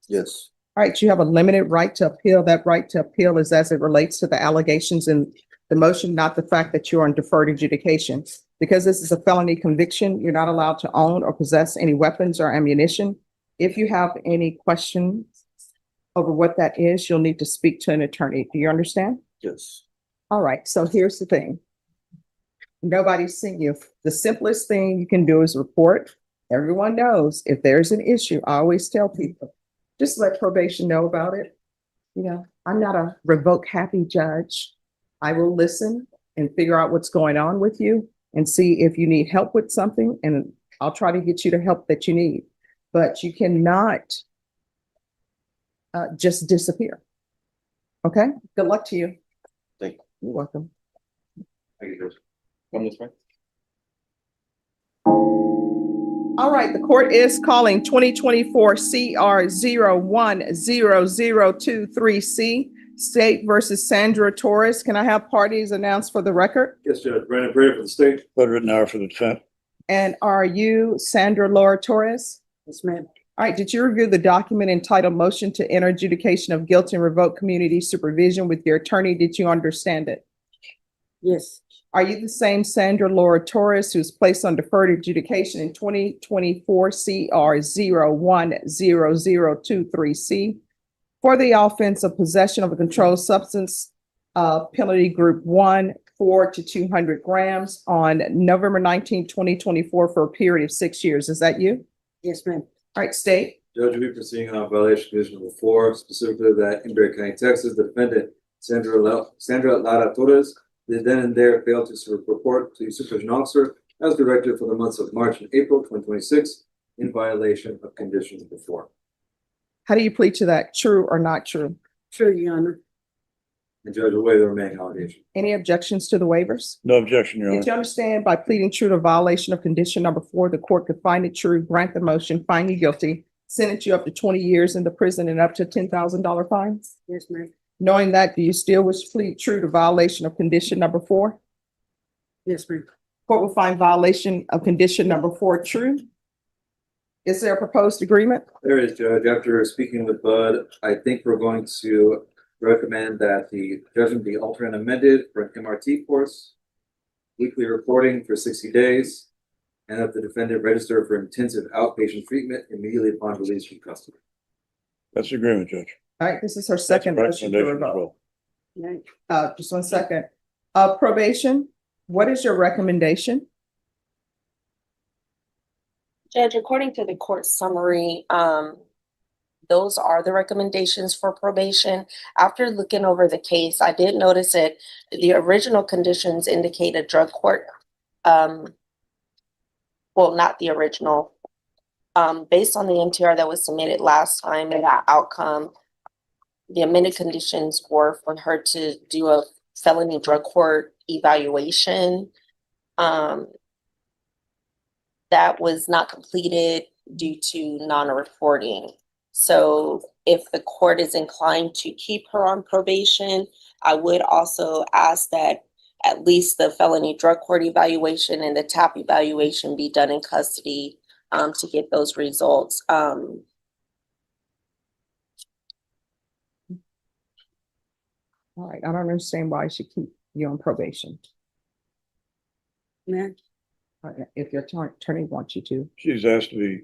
Speaker 6: Yes.
Speaker 2: All right, you have a limited right to appeal. That right to appeal is as it relates to the allegations in the motion, not the fact that you're on deferred adjudication. Because this is a felony conviction, you're not allowed to own or possess any weapons or ammunition. If you have any questions over what that is, you'll need to speak to an attorney. Do you understand?
Speaker 6: Yes.
Speaker 2: All right, so here's the thing. Nobody's seen you. The simplest thing you can do is report. Everyone knows if there's an issue, I always tell people, just let probation know about it. You know, I'm not a revoke happy judge. I will listen and figure out what's going on with you and see if you need help with something, and I'll try to get you the help that you need. But you cannot just disappear. Okay? Good luck to you.
Speaker 6: Thank you.
Speaker 2: You're welcome.
Speaker 6: Thank you, Judge. Come this way.
Speaker 2: All right, the court is calling 2024 CR 010023C, State versus Sandra Torres. Can I have parties announced for the record?
Speaker 4: Yes, Judge. Brandon Prayer for the state.
Speaker 9: Bud Rittenhour for the defense.
Speaker 2: And are you Sandra Laura Torres?
Speaker 17: Yes, ma'am.
Speaker 2: All right, did you review the document entitled Motion to Enter Adjudication of Guilt and Revoke Community Supervision with your attorney? Did you understand it?
Speaker 17: Yes.
Speaker 2: Are you the same Sandra Laura Torres who was placed on deferred adjudication in 2024 CR 010023C for the offense of possession of a controlled substance, penalty group 1, 4 to 200 grams on November 19, 2024 for a period of 6 years? Is that you?
Speaker 17: Yes, ma'am.
Speaker 2: All right, state.
Speaker 4: Judge, we proceeding on violation of condition number 4, specifically that in Berry County, Texas, the defendant Sandra Lara Torres did then and there fail to report to the supervision officer as directed for the months of March and April 2026 in violation of condition number 4.
Speaker 2: How do you plead to that? True or not true?
Speaker 17: True, Your Honor.
Speaker 4: And Judge will waive the remaining allegation.
Speaker 2: Any objections to the waivers?
Speaker 9: No objection, Your
Speaker 2: Did
Speaker 9: Honor.
Speaker 2: you understand by pleading true to violation of condition number 4, the court could find it true, grant the motion, find you guilty, sentence you up to 20 years in the prison and up to $10,000 fines?
Speaker 17: Yes, ma'am.
Speaker 2: Knowing that, do you still wish to plead true to violation of condition number 4?
Speaker 17: Yes, ma'am.
Speaker 2: Court will find violation of condition number 4 true. Is there a proposed agreement?
Speaker 4: There is, Judge. After speaking with Bud, I think we're going to recommend that the judgment be altered and amended for an MRT course, weekly reporting for 60 days, and that the defendant register for intensive outpatient treatment immediately upon release from custody.
Speaker 9: That's the agreement, Judge.
Speaker 2: All right, this is her second motion to
Speaker 9: Recommendation as
Speaker 2: revoke.
Speaker 9: well.
Speaker 2: Just 1 second. Probation, what is your recommendation?
Speaker 8: Judge, according to the court summary, those are the recommendations for probation. After looking over the case, I did notice that the original conditions indicate a drug court. Well, not the original. Based on the NTR that was submitted last time and that outcome, the amended conditions were for her to do a felony drug court evaluation. That was not completed due to non-reporting. So if the court is inclined to keep her on probation, I would also ask that at least the felony drug court evaluation and the TAP evaluation be done in custody to get those results.
Speaker 2: All right, I don't understand why I should keep you on probation.
Speaker 17: Ma'am.
Speaker 2: If your attorney wants you to.
Speaker 9: She's asked to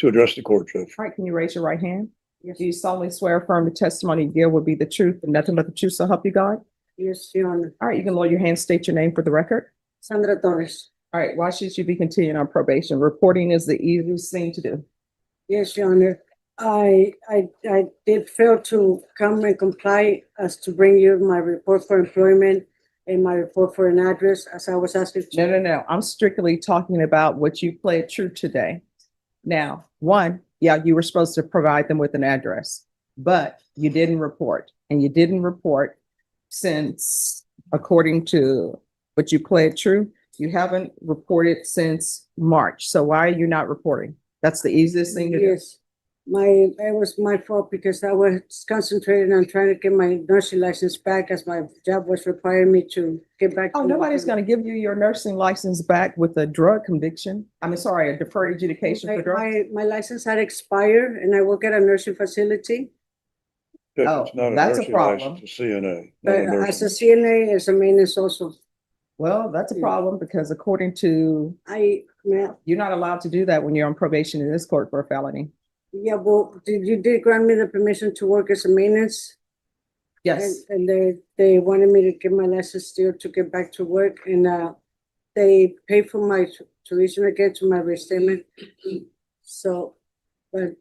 Speaker 9: address the court, Judge.
Speaker 2: All right, can you raise your right hand?
Speaker 17: Yes.
Speaker 2: Do you solemnly swear affirm the testimony you give will be the truth and nothing but the truth, so help you God?
Speaker 17: Yes, Your Honor.
Speaker 2: All right, you can lower your hand, state your name for the record.
Speaker 17: Sandra Torres.
Speaker 2: All right, why should you be continuing on probation? Reporting is the easiest thing to do.
Speaker 17: Yes, Your Honor. I did fail to come and comply as to bring you my report for employment and my report for an address as I was asked to.
Speaker 2: No. I'm strictly talking about what you played true today. Now, one, yeah, you were supposed to provide them with an address, but you didn't report. And you didn't report since, according to what you played true, you haven't reported since March. So why are you not reporting? That's the easiest thing to do.
Speaker 17: Yes, it was my fault because I was concentrated on trying to get my nursing license back as my job was requiring me to get back.
Speaker 2: Oh, nobody's going to give you your nursing license back with a drug conviction. I mean, sorry, a deferred adjudication for drugs.
Speaker 17: My license had expired and I work at a nursing facility.
Speaker 9: Judge,
Speaker 2: Oh,
Speaker 9: it's not a
Speaker 2: that's a
Speaker 9: nursing
Speaker 2: problem.
Speaker 9: license, it's a CNA.
Speaker 17: But
Speaker 9: not a
Speaker 17: as a
Speaker 9: nursing.
Speaker 17: CNA, as a maintenance also.
Speaker 2: Well, that's a problem because according to,
Speaker 17: Ma'am,
Speaker 2: you're not allowed to do that when you're on probation in this court for a felony.
Speaker 17: yeah, well, you did grant me the permission to work as a maintenance.
Speaker 2: Yes.
Speaker 17: And they wanted me to get my license still to get back to work and they paid for my tuition again to my restatement. So, and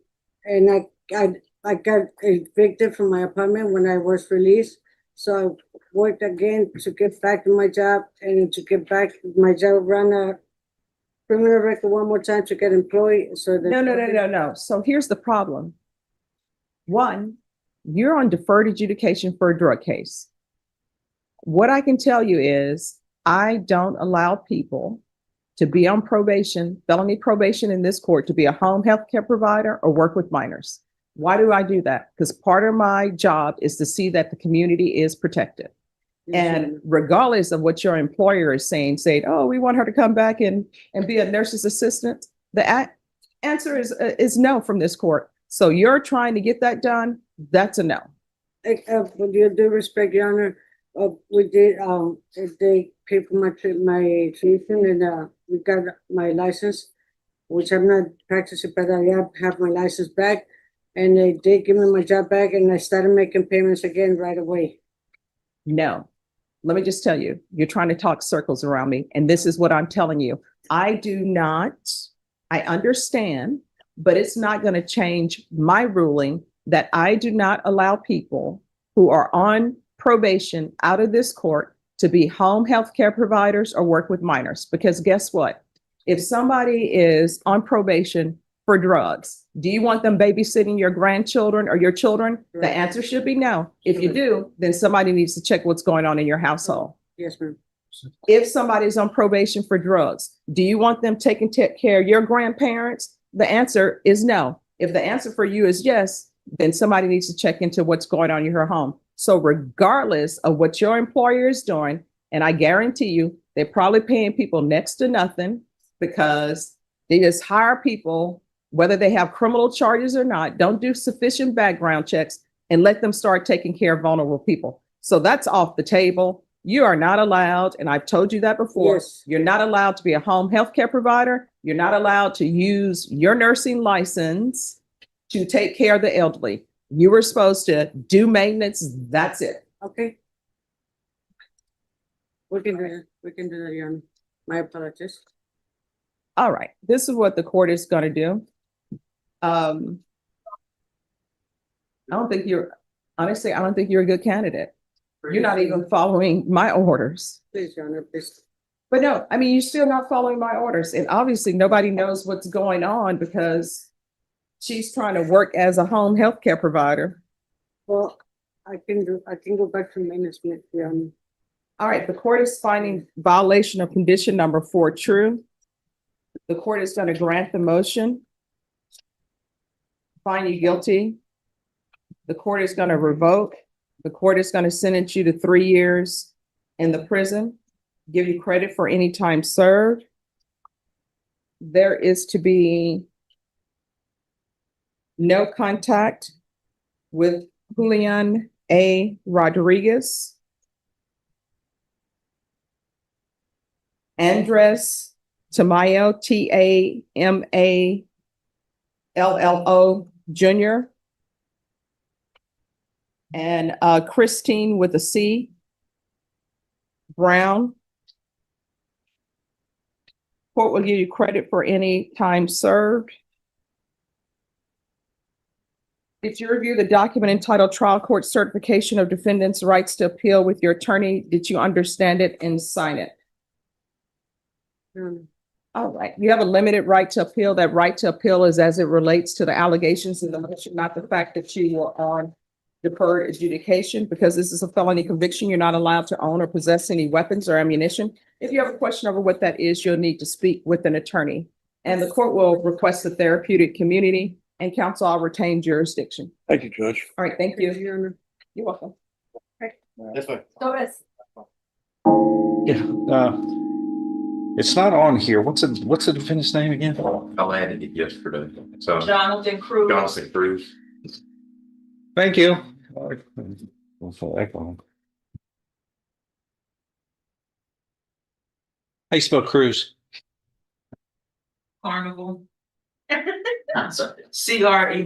Speaker 17: I got evicted from my apartment when I was released. So I worked again to get back to my job and to get back my job, run a criminal record one more time to get employed. So that
Speaker 2: No. So here's the problem. One, you're on deferred adjudication for a drug case. What I can tell you is I don't allow people to be on probation, felony probation in this court, to be a home health care provider or work with minors. Why do I do that? Because part of my job is to see that the community is protected. And regardless of what your employer is saying, oh, we want her to come back and be a nurse's assistant. The Answer is no from this court. So you're trying to get that done. That's a no.
Speaker 17: With your due respect, Your Honor, we did, they paid for my tuition and, we got my license, which I'm not practicing, but I have my license back. And they did give me my job back and I started making payments again right away.
Speaker 2: No. Let me just tell you, you're trying to talk circles around me. And this is what I'm telling you. I understand, but it's not going to change my ruling that I do not allow people who are on probation out of this court to be home health care providers or work with minors. Because guess what? If somebody is on probation for drugs, do you want them babysitting your grandchildren or your children?
Speaker 17: Right.
Speaker 2: The answer should be no. If you do, then somebody needs to check what's going on in your household.
Speaker 17: Yes, ma'am.
Speaker 2: If somebody's on probation for drugs, do you want them taking care of your grandparents? The answer is no. If the answer for you is yes, then somebody needs to check into what's going on in your home. So regardless of what your employer is doing, and I guarantee you, they're probably paying people next to nothing because they just hire people, whether they have criminal charges or not, don't do sufficient background checks and let them start taking care of vulnerable people. So that's off the table. You are not allowed, and I've told you that before,
Speaker 17: Yes.
Speaker 2: You're not allowed to be a home healthcare provider. You're not allowed to use your nursing license to take care of the elderly. You were supposed to do maintenance. That's it.
Speaker 17: Okay. We can do that. We can do that, Your Honor. My apologies.
Speaker 2: All right. This is what the court is going to do. I don't think you're a good candidate. You're not even following my orders.
Speaker 17: Please, Your Honor, please.
Speaker 2: But no, I mean, you're still not following my orders. And obviously nobody knows what's going on because she's trying to work as a home healthcare provider.
Speaker 17: Well, I can go back to management, Your Honor.
Speaker 2: All right, the court is finding violation of condition number 4 true. The court is going to grant the motion, find you guilty. The court is going to revoke. The court is going to sentence you to 3 years in the prison, give you credit for any time served. There is to be no contact with Julian A. Rodriguez, Andres Tamayo, Tamallo Jr., and Christine with a C, Brown. Court will give you credit for any time served. Did you review the document entitled Trial Court Certification of Defendants' Rights to Appeal with your attorney? Did you understand it and sign it? All right. You have a limited right to appeal. That right to appeal is as it relates to the allegations in the motion, not the fact that you were on deferred adjudication. Because this is a felony conviction, you're not allowed to own or possess any weapons or ammunition. If you have a question over what that is, you'll need to speak with an attorney. And the court will request the therapeutic community, and counsel, I'll retain jurisdiction.
Speaker 9: Thank you, Judge.
Speaker 2: All right, thank you. You're welcome.
Speaker 9: That's fine.
Speaker 10: Yeah, it's not on here. What's the defendant's name again?
Speaker 13: I'll add it yesterday. So
Speaker 2: Jonathan Cruz.
Speaker 13: Jonathan Cruz.
Speaker 10: Thank you. How you spell Cruz?
Speaker 14: Carnival. CREWS. I'm sorry.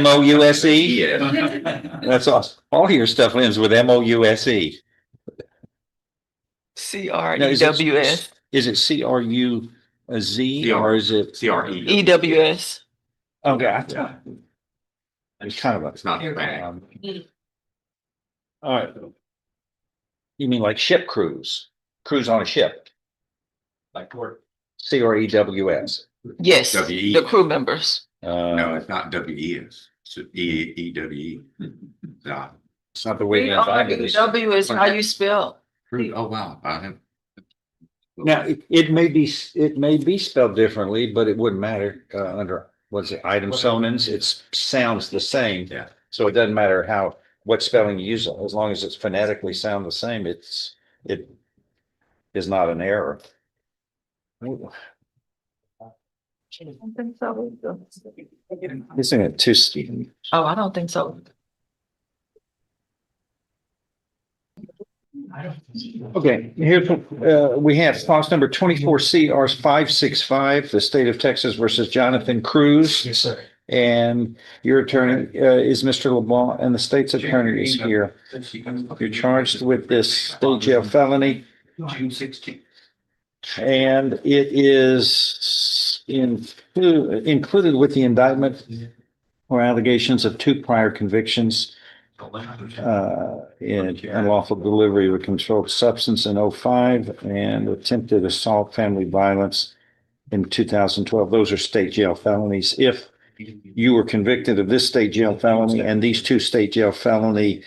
Speaker 10: MOUSE?
Speaker 13: Yeah.
Speaker 10: That's all your stuff ends with MOUSE.
Speaker 14: CREWS.
Speaker 10: Is it CRUZ or is it
Speaker 13: CRE?
Speaker 14: EWS.
Speaker 10: Okay.
Speaker 13: Yeah.
Speaker 10: It's kind of a.
Speaker 13: It's not bad.
Speaker 10: All right. You mean like ship cruise? Cruise on a ship?
Speaker 13: Like what?
Speaker 10: CREWS.
Speaker 14: Yes,
Speaker 13: WE.
Speaker 14: the crew members.
Speaker 13: No, it's not WES. It's EWE. No.
Speaker 10: It's not the way.
Speaker 14: CREW is how you spell.
Speaker 13: Oh, wow. I have.
Speaker 10: Now, it may be spelled differently, but it wouldn't matter, under, what's it, item sonins, it sounds the same.
Speaker 13: Yeah.
Speaker 10: So it doesn't matter what spelling you use, as long as it's phonetically sound the same, it is not an error.
Speaker 14: I don't think so.
Speaker 10: Isn't it too?
Speaker 14: Oh, I don't think so.
Speaker 10: Okay, here's, we have clause number 24 CR 565, the state of Texas versus Jonathan Cruz.
Speaker 5: Yes, sir.
Speaker 10: And your attorney is Mr. LeBlanc, and the state's attorney is here. You're charged with this state jail felony.
Speaker 13: June 16th.
Speaker 10: And it is included with the indictment or allegations of 2 prior convictions in unlawful delivery of a controlled substance in 2005 and attempted assault, family violence in 2012. Those are state jail felonies. If you were convicted of this state jail felony and these 2 state jail felony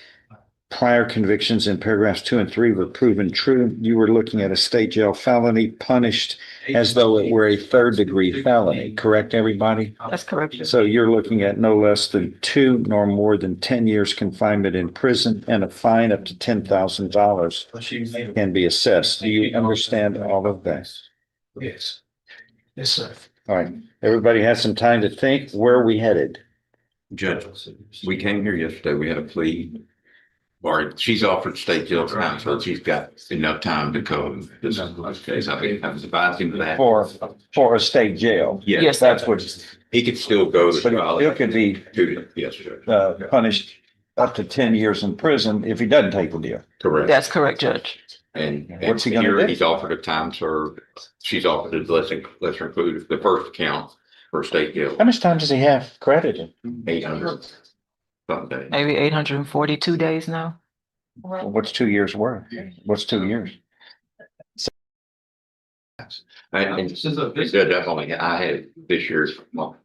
Speaker 10: prior convictions in paragraphs 2 and 3 were proven true, you were looking at a state jail felony punished as though it were a 3rd-degree felony. Correct, everybody?
Speaker 14: That's correct.
Speaker 10: So you're looking at no less than 2 nor more than 10 years confinement in prison and a fine up to $10,000 can be assessed. Do you understand all of that?
Speaker 5: Yes. Yes, sir.
Speaker 10: All right. Everybody has some time to think. Where are we headed?
Speaker 13: Judge, we came here yesterday, we had a plea. Or she's offered state jail time, so she's got enough time to come this case. I think I was advising that.
Speaker 10: For a state jail.
Speaker 13: Yes,
Speaker 10: That's what,
Speaker 13: he could still go to
Speaker 10: but
Speaker 13: trial.
Speaker 10: it could be
Speaker 13: Yes, Judge.
Speaker 10: punished up to 10 years in prison if he doesn't take the deal.
Speaker 13: Correct.
Speaker 14: That's correct, Judge.
Speaker 13: And
Speaker 10: What's he gonna
Speaker 13: here
Speaker 10: do?
Speaker 13: he's offered a time served. She's offered a lesser included the first count for state jail.
Speaker 10: How much time does he have credited?
Speaker 13: 800 something.
Speaker 14: Maybe 842 days now.
Speaker 10: What's 2 years worth? What's 2 years?
Speaker 13: And Judge, I've only, I had this year's month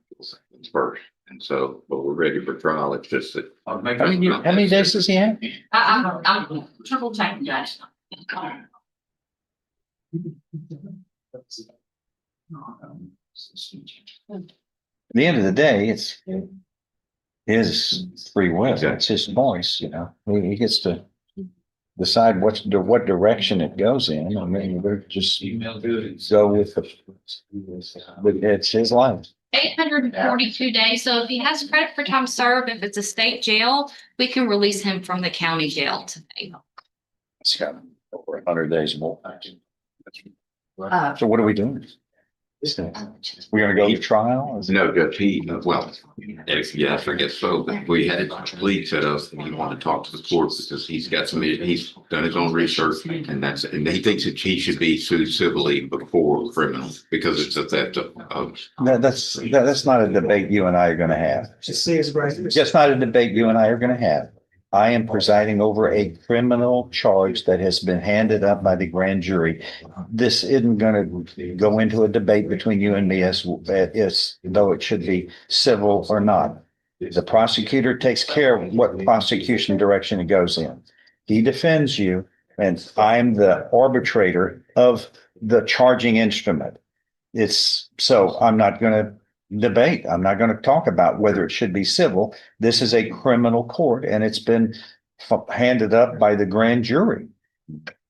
Speaker 13: first. And so, but we're ready for trial. It's just that.
Speaker 10: How many days does he have?
Speaker 11: I'm triple checking that.
Speaker 10: At the end of the day, it's his free will. It's his choice, you know. He gets to decide what direction it goes in. I mean, we're just go with it's his life.
Speaker 11: 842 days. So if he has credit for time served, if it's a state jail, we can release him from the county jail today.
Speaker 10: It's got over 100 days more. So what are we doing? We're gonna go to trial?
Speaker 13: No, Judge, well, yes, I guess so, but we had Plea set up and he wanted to talk to the court because he's done his own research and he thinks that he should be sued civilly before criminal because it's a theft of.
Speaker 10: That's not a debate you and I are gonna have. Just not a debate you and I are gonna have. I am presiding over a criminal charge that has been handed up by the grand jury. This isn't going to go into a debate between you and me as though it should be civil or not. The prosecutor takes care of what prosecution direction it goes in. He defends you, and I'm the arbitrator of the charging instrument. So I'm not going to debate. I'm not going to talk about whether it should be civil. This is a criminal court and it's been handed up by the grand jury.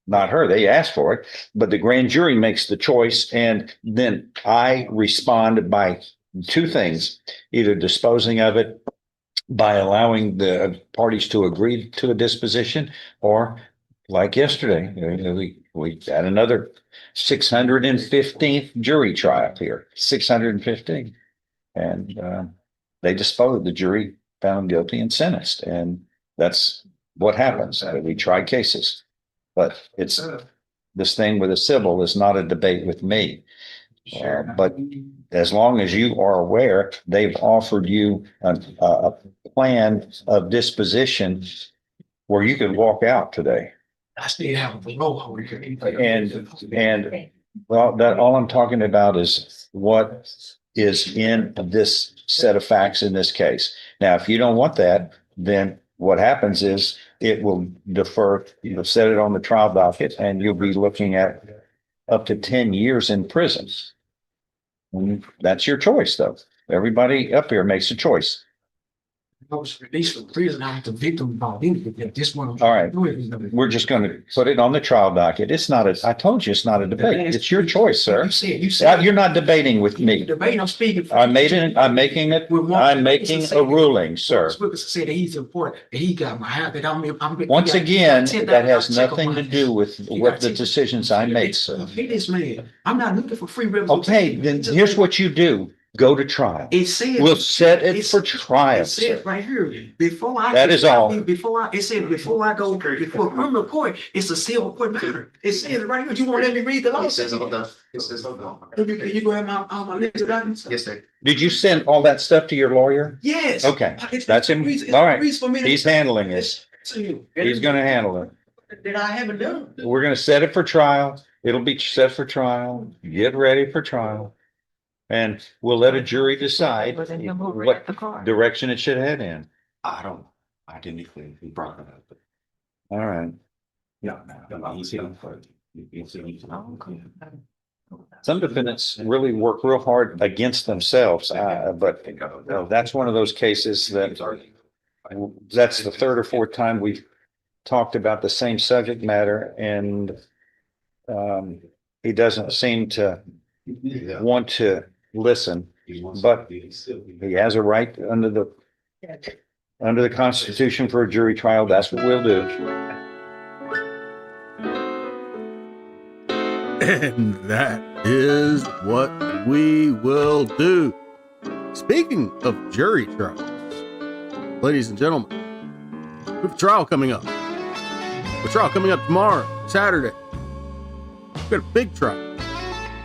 Speaker 10: Not her, they asked for it, but the grand jury makes the choice. And then I respond by 2 things, either disposing of it by allowing the parties to agree to a disposition, or like yesterday, we had another 615th jury trial here, 615. And they disposed, the jury found guilty and sentenced. And that's what happens. We try cases. But it's this thing with a civil is not a debate with me. But as long as you are aware, they've offered you a plan of disposition where you can walk out today. And well, that all I'm talking about is what is in this set of facts in this case. Now, if you don't want that, then what happens is it will defer, you'll set it on the trial docket and you'll be looking at up to 10 years in prison. And that's your choice, though. Everybody up here makes a choice.
Speaker 5: I was released from prison. I was the victim about anything. This one.
Speaker 10: All right. We're just going to put it on the trial docket. It's not I told you it's not a debate. It's your choice, sir.
Speaker 5: You said.
Speaker 10: You're not debating with me.
Speaker 5: Debate, I'm speaking.
Speaker 10: I'm making a ruling, sir.
Speaker 5: Wilkerson said that he's important, that he got my hat, that
Speaker 10: Once again, that has nothing to do with what the decisions I make, sir.
Speaker 5: Hey, this man, I'm not looking for free representation.
Speaker 10: Okay, then here's what you do. Go to trial.
Speaker 5: It said.
Speaker 10: We'll set it for trial,
Speaker 5: It said
Speaker 10: sir.
Speaker 5: right here, before I.
Speaker 10: That is all.
Speaker 5: It said, before I go, before criminal court, it's a civil court matter. It says right here, you won't let me read the law. It says, hold on. It says, hold on. You go have my list of documents? Yes, sir.
Speaker 10: Did you send all that stuff to your lawyer?
Speaker 5: Yes.
Speaker 10: Okay, that's him. All right. He's handling it. He's gonna handle it.
Speaker 5: That I haven't done.
Speaker 10: We're gonna set it for trial. It'll be set for trial. Get ready for trial. And we'll let a jury decide what direction it should head in.
Speaker 13: I didn't even, he brought that up. But
Speaker 10: All right.
Speaker 13: yeah, he's hitting for it.
Speaker 10: Some defendants really work real hard against themselves, but that's one of those cases that's the third or fourth time we've talked about the same subject matter, and he doesn't seem to want to listen, but he has a right under the Constitution for a jury trial. That's what we'll do.
Speaker 15: And that is what we will do. Speaking of jury trials, ladies and gentlemen, we have a trial coming up. A trial coming up tomorrow, Saturday. We've got a big trial.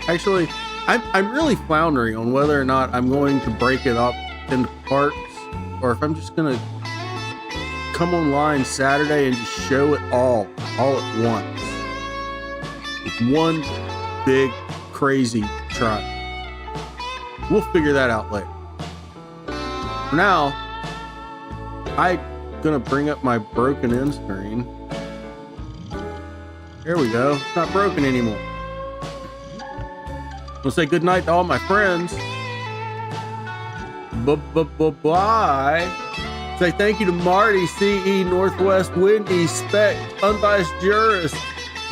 Speaker 15: Actually, I'm really floundering on whether or not I'm going to break it up into parts, or if I'm just going to come online Saturday and just show it all at once. It's one big, crazy trial. We'll figure that out later. For now, I'm going to bring up my broken end screen. There we go. It's not broken anymore. I'll say good night to all my friends. Bye. Say thank you to Marty, CE, Northwest, Wendy, Spec, Unbiased Jurist,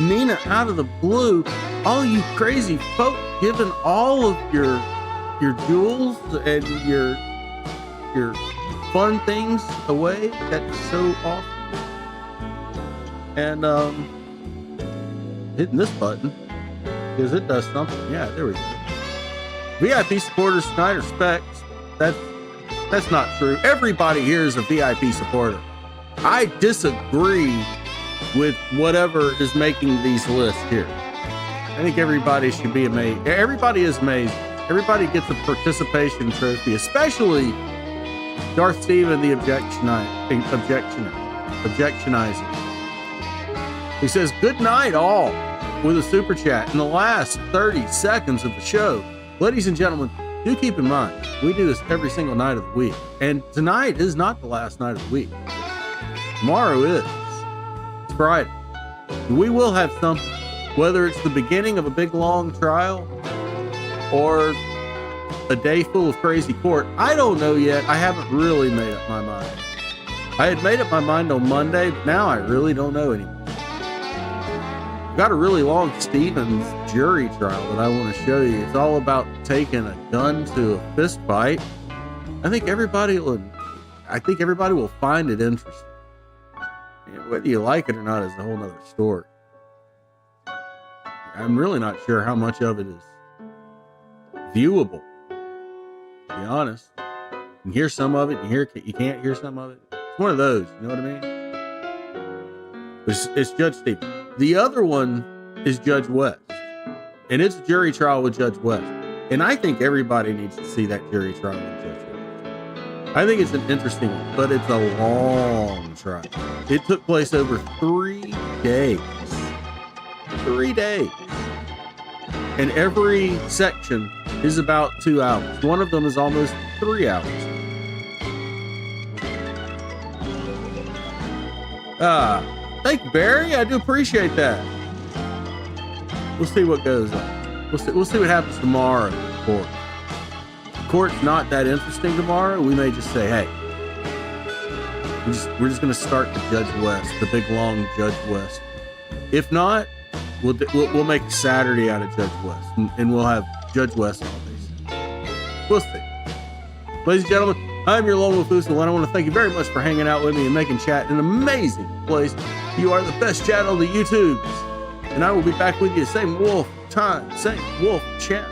Speaker 15: Nina out of the blue. All you crazy folk giving all of your jewels and your fun things away. That's so awesome. And hitting this button because it does something. Yeah, there we go. VIP supporters tonight are specs. That's not true. Everybody here is a VIP supporter. I disagree with whatever is making these lists here. I think everybody should be amazed. Everybody is amazing. Everybody gets a participation trophy, especially Darth Steven, the objectionizer. He says, good night all, with a super chat in the last 30 seconds of the show. Ladies and gentlemen, do keep in mind, we do this every single night of the week. And tonight is not the last night of the week. Tomorrow is. It's Friday. We will have something, whether it's the beginning of a big long trial or a day full of crazy court. I don't know yet. I haven't really made up my mind. I had made up my mind on Monday, but now I really don't know anymore. I've got a really long Stevens jury trial that I want to show you. It's all about taking a gun to a fist fight. I think everybody will find it interesting. Whether you like it or not is a whole nother story. I'm really not sure how much of it is viewable, to be honest. You can hear some of it, you can't hear some of it. It's one of those, you know what I mean? It's Judge Stevens. The other one is Judge West, and it's a jury trial with Judge West. And I think everybody needs to see that jury trial with Judge West. I think it's an interesting one, but it's a long trial. It took place over 3 days. 3 days. And every section is about 2 hours. One of them is almost 3 hours. Thank you, Barry. I do appreciate that. We'll see what goes on. We'll see what happens tomorrow in court. If the court's not that interesting tomorrow, we may just say, hey, We're just going to start the Judge West, the big long Judge West. If not, we'll make Saturday out of Judge West, and we'll have Judge West holidays. We'll see. Ladies and gentlemen, I'm your lone wolf, and I want to thank you very much for hanging out with me and making chat an amazing place. You are the best chat on the YouTubes, and I will be back with you same wolf time, same wolf chat.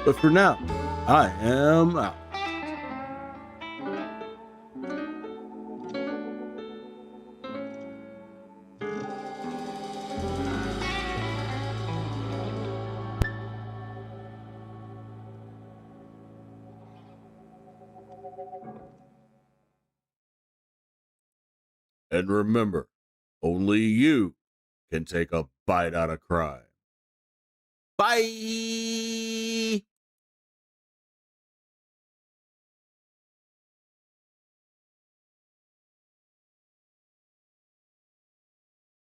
Speaker 15: But for now, I am out. And remember, only you can take a bite out of crime. Bye.